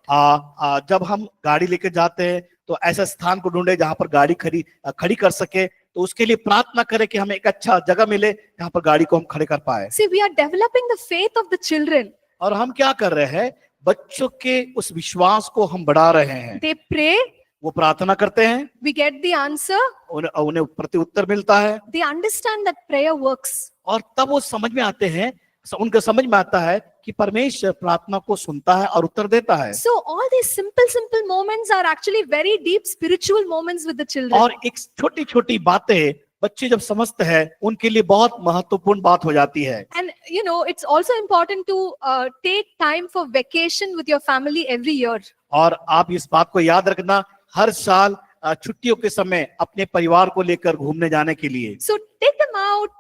जब हम गाड़ी लेके जाते हैं तो ऐसा स्थान को ढूंढे जहां पर गाड़ी खड़ी कर सके, तो उसके लिए प्रार्थना करें कि हमें एक अच्छा जगह मिले जहां पर गाड़ी को हम खड़े कर पाए। See, we are developing the faith of the children. और हम क्या कर रहे हैं, बच्चों के उस विश्वास को हम बढ़ा रहे हैं। They pray, वो प्रार्थना करते हैं, we get the answer, उन्हें प्रति उत्तर मिलता है, they understand that prayer works. और तब वो समझ में आते हैं, उनके समझ में आता है कि परमेश्वर प्रार्थना को सुनता है और उत्तर देता है। So all these simple moments are actually very deep spiritual moments with the children. और एक छोटी छोटी बातें बच्चे जब समझते हैं उनके लिए बहुत महत्वपूर्ण बात हो जाती है। And it's also important to take time for vacation with your family every year. और आप इस बात को याद रखना, हर साल छुट्टियों के समय अपने परिवार को लेकर घूमने जाने के लिए। So take them out,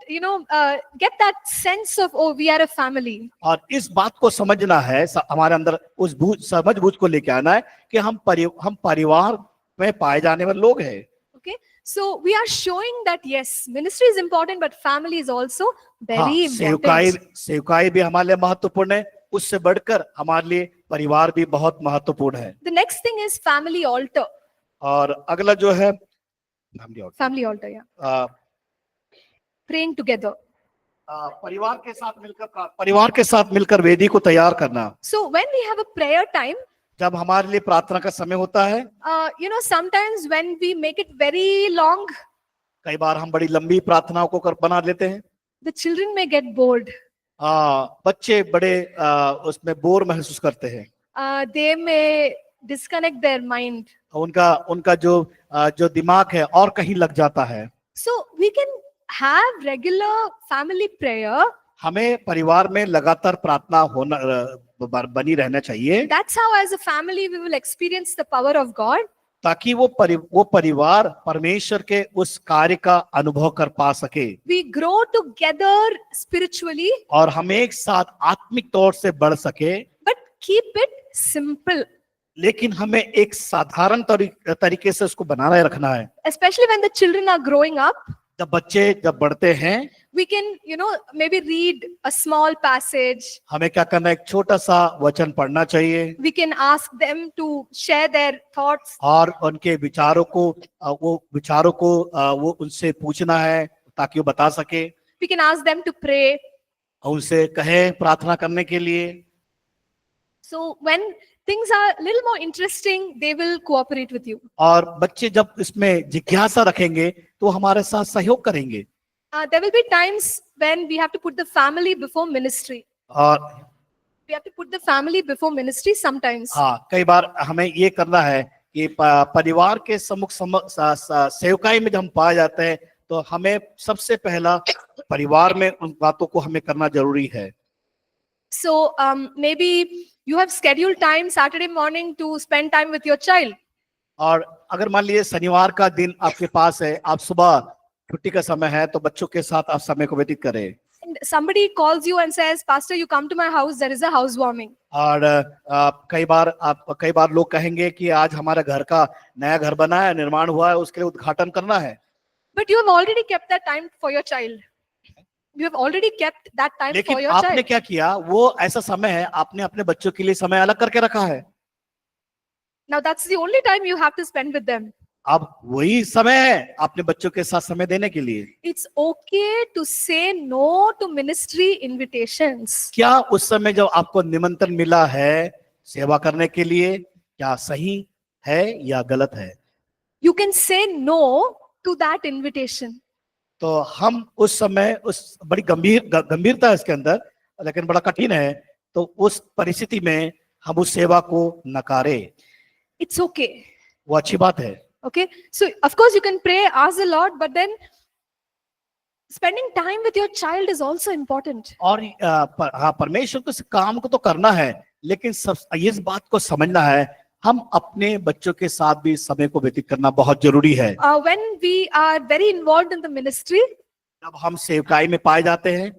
get that sense of, oh, we are a family. और इस बात को समझना है, हमारे अंदर उस समझ बूझ को लेके आना है कि हम परिवार में पाए जाने वाले लोग हैं। Okay, so we are showing that yes, ministry is important, but family is also हाँ, very important. सेवकाई भी हमारे लिए महत्वपूर्ण है, उससे बढ़कर हमारे लिए परिवार भी बहुत महत्वपूर्ण है। The next thing is family altar. और अगला जो है Family altar, yeah. Praying together. परिवार के साथ मिलकर वेदी को तैयार करना। So when we have a prayer time, जब हमारे लिए प्रार्थना का समय होता है, sometimes when we make it very long, कई बार हम बड़ी लंबी प्रार्थनाओं को बना लेते हैं। the children may get bored. बच्चे बड़े उसमें बोर महसूस करते हैं। They may disconnect their mind. उनका जो दिमाग है और कहीं लग जाता है। So we can have regular family prayer. हमें परिवार में लगातार प्रार्थना होना बनी रहना चाहिए। That's how as a family we will experience the power of God. ताकि वो परिवार परमेश्वर के उस कार्य का अनुभव कर पा सके। We grow together spiritually. और हम एक साथ आत्मिक तौर से बढ़ सके। But keep it simple. लेकिन हमें एक साधारण तरीके से उसको बनाए रखना है। Especially when the children are growing up. जब बच्चे बढ़ते हैं, we can, maybe read a small passage. हमें क्या करना है, एक छोटा सा वचन पढ़ना चाहिए। We can ask them to share their thoughts. और उनके विचारों को वो उनसे पूछना है ताकि वो बता सके। We can ask them to pray. उनसे कहें प्रार्थना करने के लिए। So when things are a little more interesting, they will cooperate with you. और बच्चे जब इसमें जिज्ञासा रखेंगे तो हमारे साथ सहयोग करेंगे। There will be times when we have to put the family before ministry. और We have to put the family before ministry sometimes. हाँ, कई बार हमें ये करना है कि परिवार के सम्मुख सेवकाई में जब हम पाए जाते हैं तो हमें सबसे पहला परिवार में उन बातों को हमें करना जरूरी है। So maybe you have scheduled time Saturday morning to spend time with your child. और अगर मान लीजिए शनिवार का दिन आपके पास है, आप सुबह छुट्टी का समय है, तो बच्चों के साथ आप समय को व्यतीत करें। And somebody calls you and says, Pastor, you come to my house, there is a housewarming. और कई बार लोग कहेंगे कि आज हमारे घर का नया घर बना है, निर्माण हुआ है, उसके लिए उद्घाटन करना है। But you have already kept that time for your child. You have already kept that time for लेकिन your आपने child. क्या किया, वो ऐसा समय है, आपने अपने बच्चों के लिए समय अलग करके रखा है। Now that's the only time you have to spend with them. अब वही समय है अपने बच्चों के साथ समय देने के लिए। It's okay to say no to ministry invitations. क्या उस समय जब आपको निमंत्रण मिला है सेवा करने के लिए, क्या सही है या गलत है? You can say no to that invitation. तो हम उस समय, उस बड़ी गंभीरता है इसके अंदर, लेकिन बड़ा कठिन है, तो उस परिस्थिति में हम उस सेवा को नकारे, It's okay. वो अच्छी बात है। Okay, so of course you can pray, ask the Lord, but then spending time with your child is also important. और हाँ, परमेश्वर को इस काम को तो करना है, लेकिन इस बात को समझना है, हम अपने बच्चों के साथ भी समय को व्यतीत करना बहुत जरूरी है। When we are very involved in the ministry, जब हम सेवकाई में पाए जाते हैं,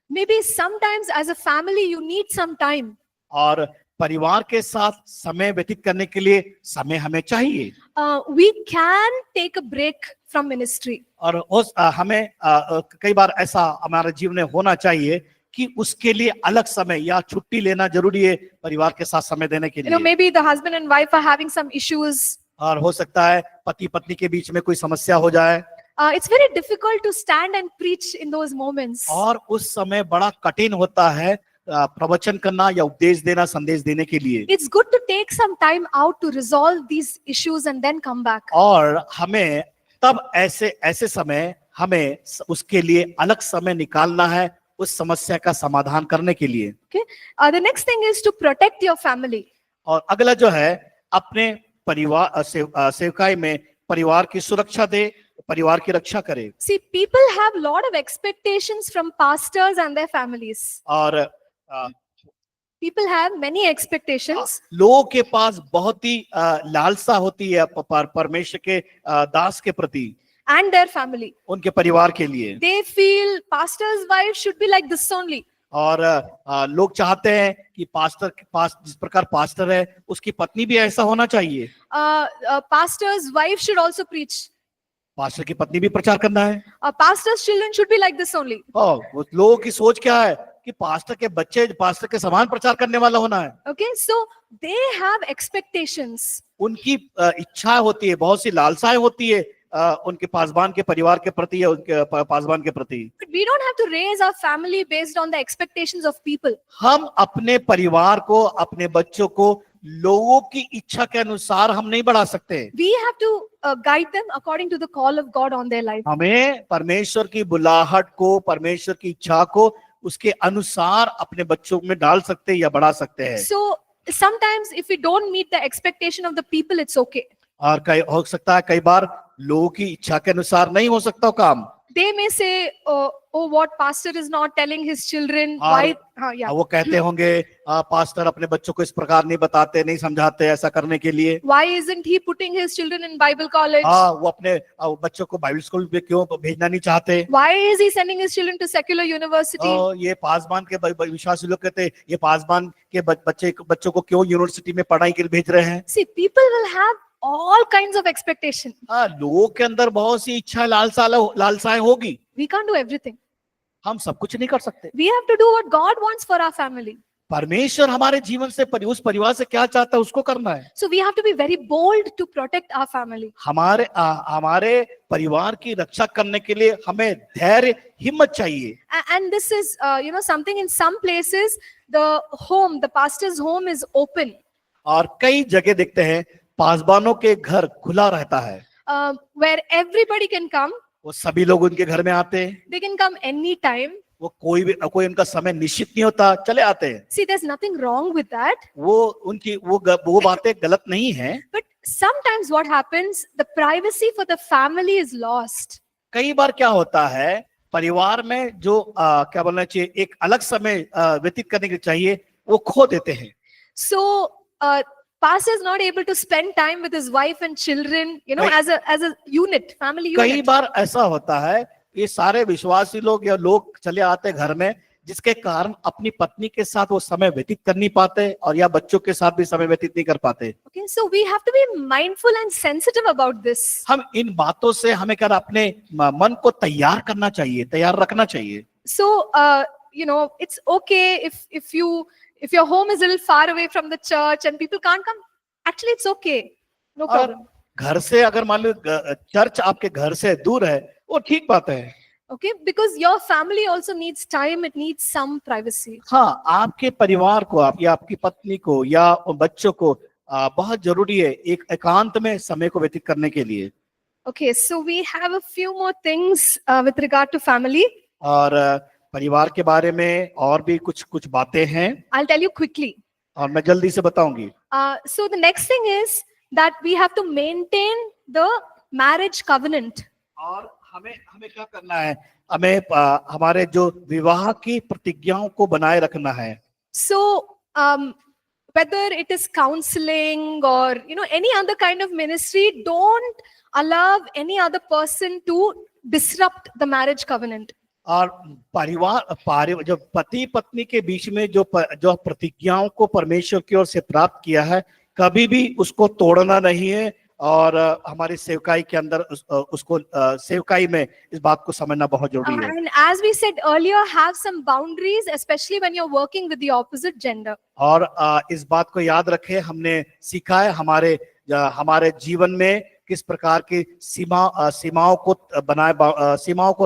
maybe sometimes as a family you need some time. और परिवार के साथ समय व्यतीत करने के लिए समय हमें चाहिए। We can take a break from ministry. और हमें कई बार ऐसा हमारे जीवन में होना चाहिए कि उसके लिए अलग समय या छुट्टी लेना जरूरी है परिवार के साथ समय देने के लिए। Maybe the husband and wife are having some issues. और हो सकता है पति पत्नी के बीच में कोई समस्या हो जाए। It's very difficult to stand and preach in those moments. और उस समय बड़ा कठिन होता है प्रवचन करना या उपदेश देना, संदेश देने के लिए। It's good to take some time out to resolve these issues and then come back. और हमें तब ऐसे समय हमें उसके लिए अलग समय निकालना है उस समस्या का समाधान करने के लिए। Okay. The next thing is to protect your family. और अगला जो है, अपने परिवार सेवकाई में परिवार की सुरक्षा दे, परिवार की रक्षा करे। See, people have a lot of expectations from pastors and their families. और People have many expectations. लोगों के पास बहुत ही लालसा होती है परमेश्वर के दास के प्रति। and their family. उनके परिवार के लिए। They feel pastor's wife should be like this only. और लोग चाहते हैं कि जिस प्रकार पास्टर है उसकी पत्नी भी ऐसा होना चाहिए। Pastor's wife should also preach. Pastor की पत्नी भी प्रचार करना है। Pastor's children should be like this only. वो लोगों की सोच क्या है कि पास्टर के बच्चे पास्टर के समान प्रचार करने वाला होना है। Okay, so they have expectations. उनकी इच्छा होती है, बहुत सी लालसाएं होती है उनके पासबान के परिवार के प्रति या उनके पासबान के प्रति। But we don't have to raise our family based on the expectations of people. हम अपने परिवार को, अपने बच्चों को लोगों की इच्छा के अनुसार हम नहीं बढ़ा सकते। We have to guide them according to the call of God on their life. हमें परमेश्वर की बुलाहट को, परमेश्वर की इच्छा को उसके अनुसार अपने बच्चों में डाल सकते या बढ़ा सकते हैं। So sometimes if we don't meet the expectation of the people, it's okay. और कई हो सकता है, कई बार लोगों की इच्छा के अनुसार नहीं हो सकता वो काम। They may say, oh, what pastor is not telling his children. और Why? Yeah. वो कहते होंगे पास्टर अपने बच्चों को इस प्रकार नहीं बताते, नहीं समझाते ऐसा करने के लिए। Why isn't he putting his children in Bible college? वो अपने बच्चों को बाइबल स्कूल में क्यों भेजना नहीं चाहते? Why is he sending his children to secular university? ये पासबान के विश्वासी लोग कहते हैं ये पासबान के बच्चों को क्यों यूनिवर्सिटी में पढ़ाई के लिए भेज रहे हैं? See, people will have all kinds of expectation. लोगों के अंदर बहुत सी इच्छा लालसाएं होगी। We can't do everything. हम सब कुछ नहीं कर सकते। We have to do what God wants for our family. परमेश्वर हमारे जीवन से उस परिवार से क्या चाहता है उसको करना है। So we have to be very bold to protect our family. हमारे परिवार की रक्षा करने के लिए हमें धैर्य, हिम्मत चाहिए। And this is, something in some places, the pastor's home is open. और कई जगह देखते हैं पासबानों के घर खुला रहता है। Where everybody can come. वो सभी लोग उनके घर में आते हैं। They can come anytime. वो कोई उनका समय निश्चित नहीं होता, चले आते हैं। See, there's nothing wrong with that. वो बातें गलत नहीं है। But sometimes what happens, the privacy for the family is lost. कई बार क्या होता है परिवार में जो क्या बोलना चाहिए एक अलग समय व्यतीत करने के चाहिए वो खो देते हैं। So pastor is not able to spend time with his wife and children, as a unit, family unit. कई बार ऐसा होता है ये सारे विश्वासी लोग या लोग चले आते घर में जिसके कारण अपनी पत्नी के साथ वो समय व्यतीत कर नहीं पाते और या बच्चों के साथ भी समय व्यतीत नहीं कर पाते। Okay, so we have to be mindful and sensitive about this. हम इन बातों से हमें क्या अपने मन को तैयार करना चाहिए, तैयार रखना चाहिए। So it's okay if your home is a little far away from the church and people can't come. Actually, it's okay. No problem. घर से अगर मान लो चर्च आपके घर से दूर है वो ठीक बात है। Okay, because your family also needs time, it needs some privacy. हाँ, आपके परिवार को या आपकी पत्नी को या बच्चों को बहुत जरूरी है एक एकांत में समय को व्यतीत करने के लिए। Okay, so we have a few more things with regard to family. और परिवार के बारे में और भी कुछ बातें हैं। I'll tell you quickly. और मैं जल्दी से बताऊंगी। So the next thing is that we have to maintain the marriage covenant. और हमें क्या करना है? हमें हमारे जो विवाह की प्रतिज्ञाओं को बनाए रखना है। So whether it is counseling or any other kind of ministry, don't allow any other person to disrupt the marriage covenant. और परिवार जो पति पत्नी के बीच में जो प्रतिज्ञाओं को परमेश्वर की ओर से प्राप्त किया है कभी भी उसको तोड़ना नहीं है। और हमारी सेवकाई के अंदर उसको सेवकाई में इस बात को समझना बहुत जरूरी है। And as we said earlier, have some boundaries, especially when you're working with the opposite gender. और इस बात को याद रखें, हमने सीखा है हमारे जीवन में किस प्रकार की सीमाओं को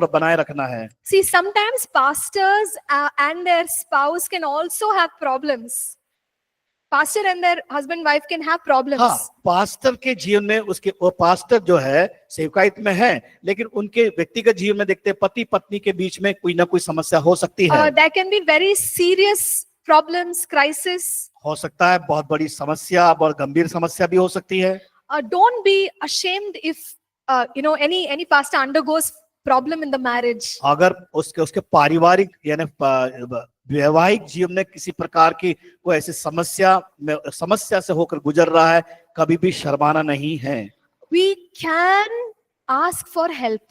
बनाए रखना है। See, sometimes pastors and their spouse can also have problems. Pastor and their husband wife can have problems. हाँ, पास्टर के जीवन में वो पास्टर जो है सेवकायत में है लेकिन उनके व्यक्तिगत जीवन में देखते हैं पति पत्नी के बीच में कोई ना कोई समस्या हो सकती है। There can be very serious problems, crisis. हो सकता है बहुत बड़ी समस्या, बहुत गंभीर समस्या भी हो सकती है। Don't be ashamed if any pastor undergoes problem in the marriage. अगर उसके पारिवारिक यानी वैवाहिक जीवन में किसी प्रकार की कोई ऐसी समस्या से होकर गुजर रहा है कभी भी शर्माना नहीं है। We can ask for help.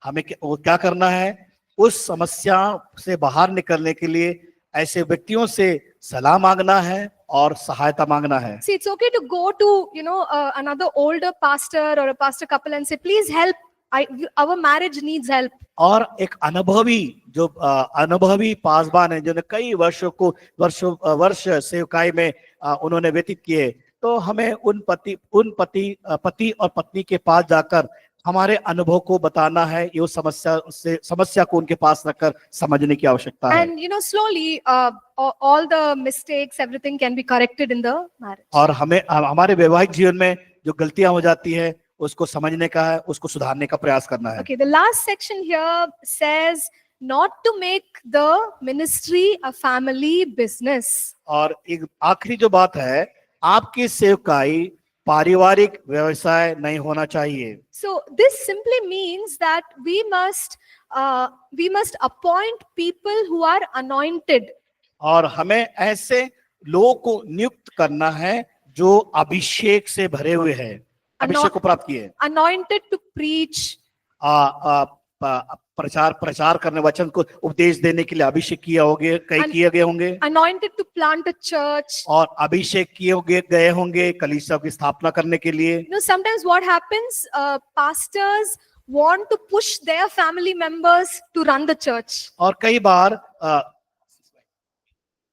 हमें वो क्या करना है? उस समस्या से बाहर निकलने के लिए ऐसे व्यक्तियों से सलाह मांगना है और सहायता मांगना है। See, it's okay to go to, another older pastor or a pastor couple and say, please help. Our marriage needs help. और एक अनुभवी पासवान है जिन्होंने कई वर्ष सेवकाई में उन्होंने व्यतीत किए, तो हमें उन पति और पत्नी के पास जाकर हमारे अनुभव को बताना है, ये समस्या को उनके पास रखकर समझने की आवश्यकता है। And slowly, all the mistakes, everything can be corrected in the marriage. और हमें हमारे वैवाहिक जीवन में जो गलतियां हो जाती है उसको समझने का है, उसको सुधारने का प्रयास करना है। Okay, the last section here says not to make the ministry a family business. और एक आखिरी जो बात है, आपकी सेवकाई पारिवारिक व्यवसाय नहीं होना चाहिए। So this simply means that we must appoint people who are anointed. और हमें ऐसे लोगों को नियुक्त करना है जो अभिषेक से भरे हुए हैं, अभिषेक को प्राप्त किए, Anointed to preach, प्रचार करने, वचन को उपदेश देने के लिए अभिषेक किए गए होंगे, anointed to plant a church. और अभिषेक गए होंगे कलीसिया की स्थापना करने के लिए। Sometimes what happens, pastors want to push their family members to run the church. और कई बार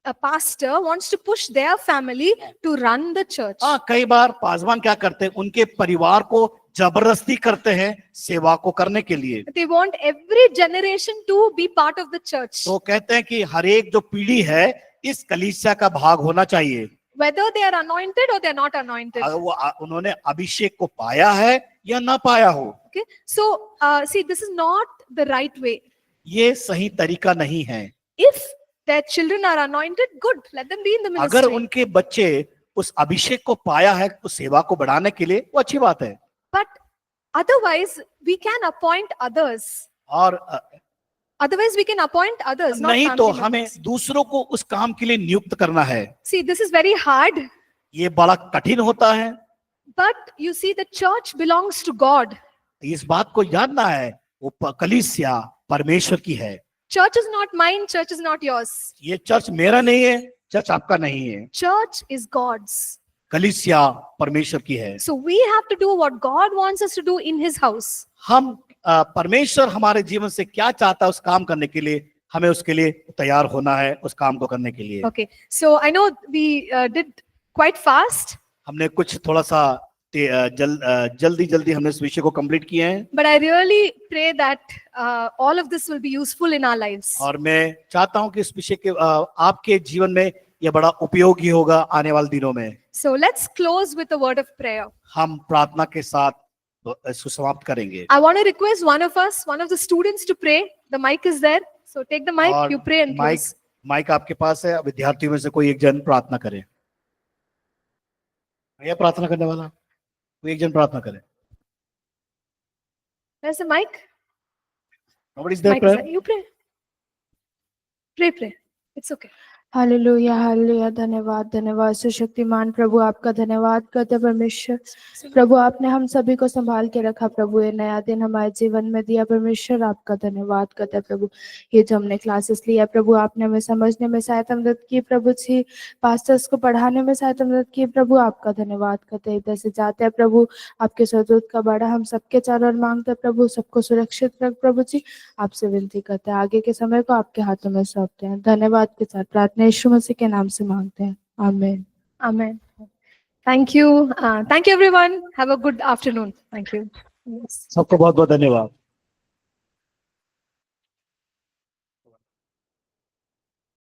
A pastor wants to push their family to run the church. कई बार पासवान क्या करते हैं, उनके परिवार को जबरदस्ती करते हैं सेवा को करने के लिए। They want every generation to be part of the church. तो कहते हैं कि हर एक जो पीढ़ी है इस कलीसिया का भाग होना चाहिए, Whether they are anointed or they are not anointed. अगर वो उन्होंने अभिषेक को पाया है या ना पाया हो। Okay, so see, this is not the right way. ये सही तरीका नहीं है। If their children are anointed, good, let them be in the ministry. अगर उनके बच्चे उस अभिषेक को पाया है उस सेवा को बढ़ाने के लिए, वो अच्छी बात है। But otherwise, we can appoint others. और Otherwise, we can appoint others. Not नहीं तो family हमें members. दूसरों को उस काम के लिए नियुक्त करना है। See, this is very hard. ये बड़ा कठिन होता है। But you see, the church belongs to God. इस बात को जानना है, वो कलीसिया परमेश्वर की है। Church is not mine, church is not yours. ये चर्च मेरा नहीं है, चर्च आपका नहीं है, Church is God's. कलीसिया परमेश्वर की है। So we have to do what God wants us to do in His house. हम परमेश्वर हमारे जीवन से क्या चाहता है उस काम करने के लिए, हमें उसके लिए तैयार होना है उस काम को करने के लिए। Okay, so I know we did quite fast, हमने कुछ थोड़ा सा जल्दी हमने इस विषय को कंप्लीट किए हैं, but I really pray that all of this will be useful in our lives. और मैं चाहता हूं कि इस विषय के आपके जीवन में यह बड़ा उपयोगी होगा आने वाले दिनों में। So let's close with a word of prayer. हम प्रार्थना के साथ इसको समाप्त करेंगे। I want to request one of the students to pray. The mic is there. So take the mic, और you pray and close. Mic आपके पास है, विद्यार्थियों में से कोई एक जन प्रार्थना करे। भैया प्रार्थना करने वाला कोई एक जन प्रार्थना करे। There's a mic. Nobody is there, Mic is prayer? there. You pray. Pray. It's okay. Hallelujah hallelujah, धन्यवाद धन्यवाद सुशक्तिमान प्रभु, आपका धन्यवाद करते परमेश्वर। प्रभु आपने हम सभी को संभाल के रखा प्रभु, ये नया दिन हमारे जीवन में दिया परमेश्वर, आपका धन्यवाद करते प्रभु। ये जो हमने क्लासेस लिया प्रभु, आपने हमें समझने में सहायता मदद की प्रभु जी, पास्टर्स को पढ़ाने में सहायता मदद की प्रभु, आपका धन्यवाद करते। इधर से जाते हैं प्रभु, आपके स्वदूत का बड़ा हम सबके चारों ओर मांगते हैं प्रभु, सबको सुरक्षित रख प्रभु जी, आपसे विनती करते हैं, आगे के समय को आपके हाथों में सौंपते हैं। धन्यवाद के साथ प्रार्थना यीशु मसीह के नाम से मांगते हैं, आमीन। Amen. Thank you. Thank you everyone. Have a good afternoon. Thank you. Yes. सबको बहुत बहुत धन्यवाद।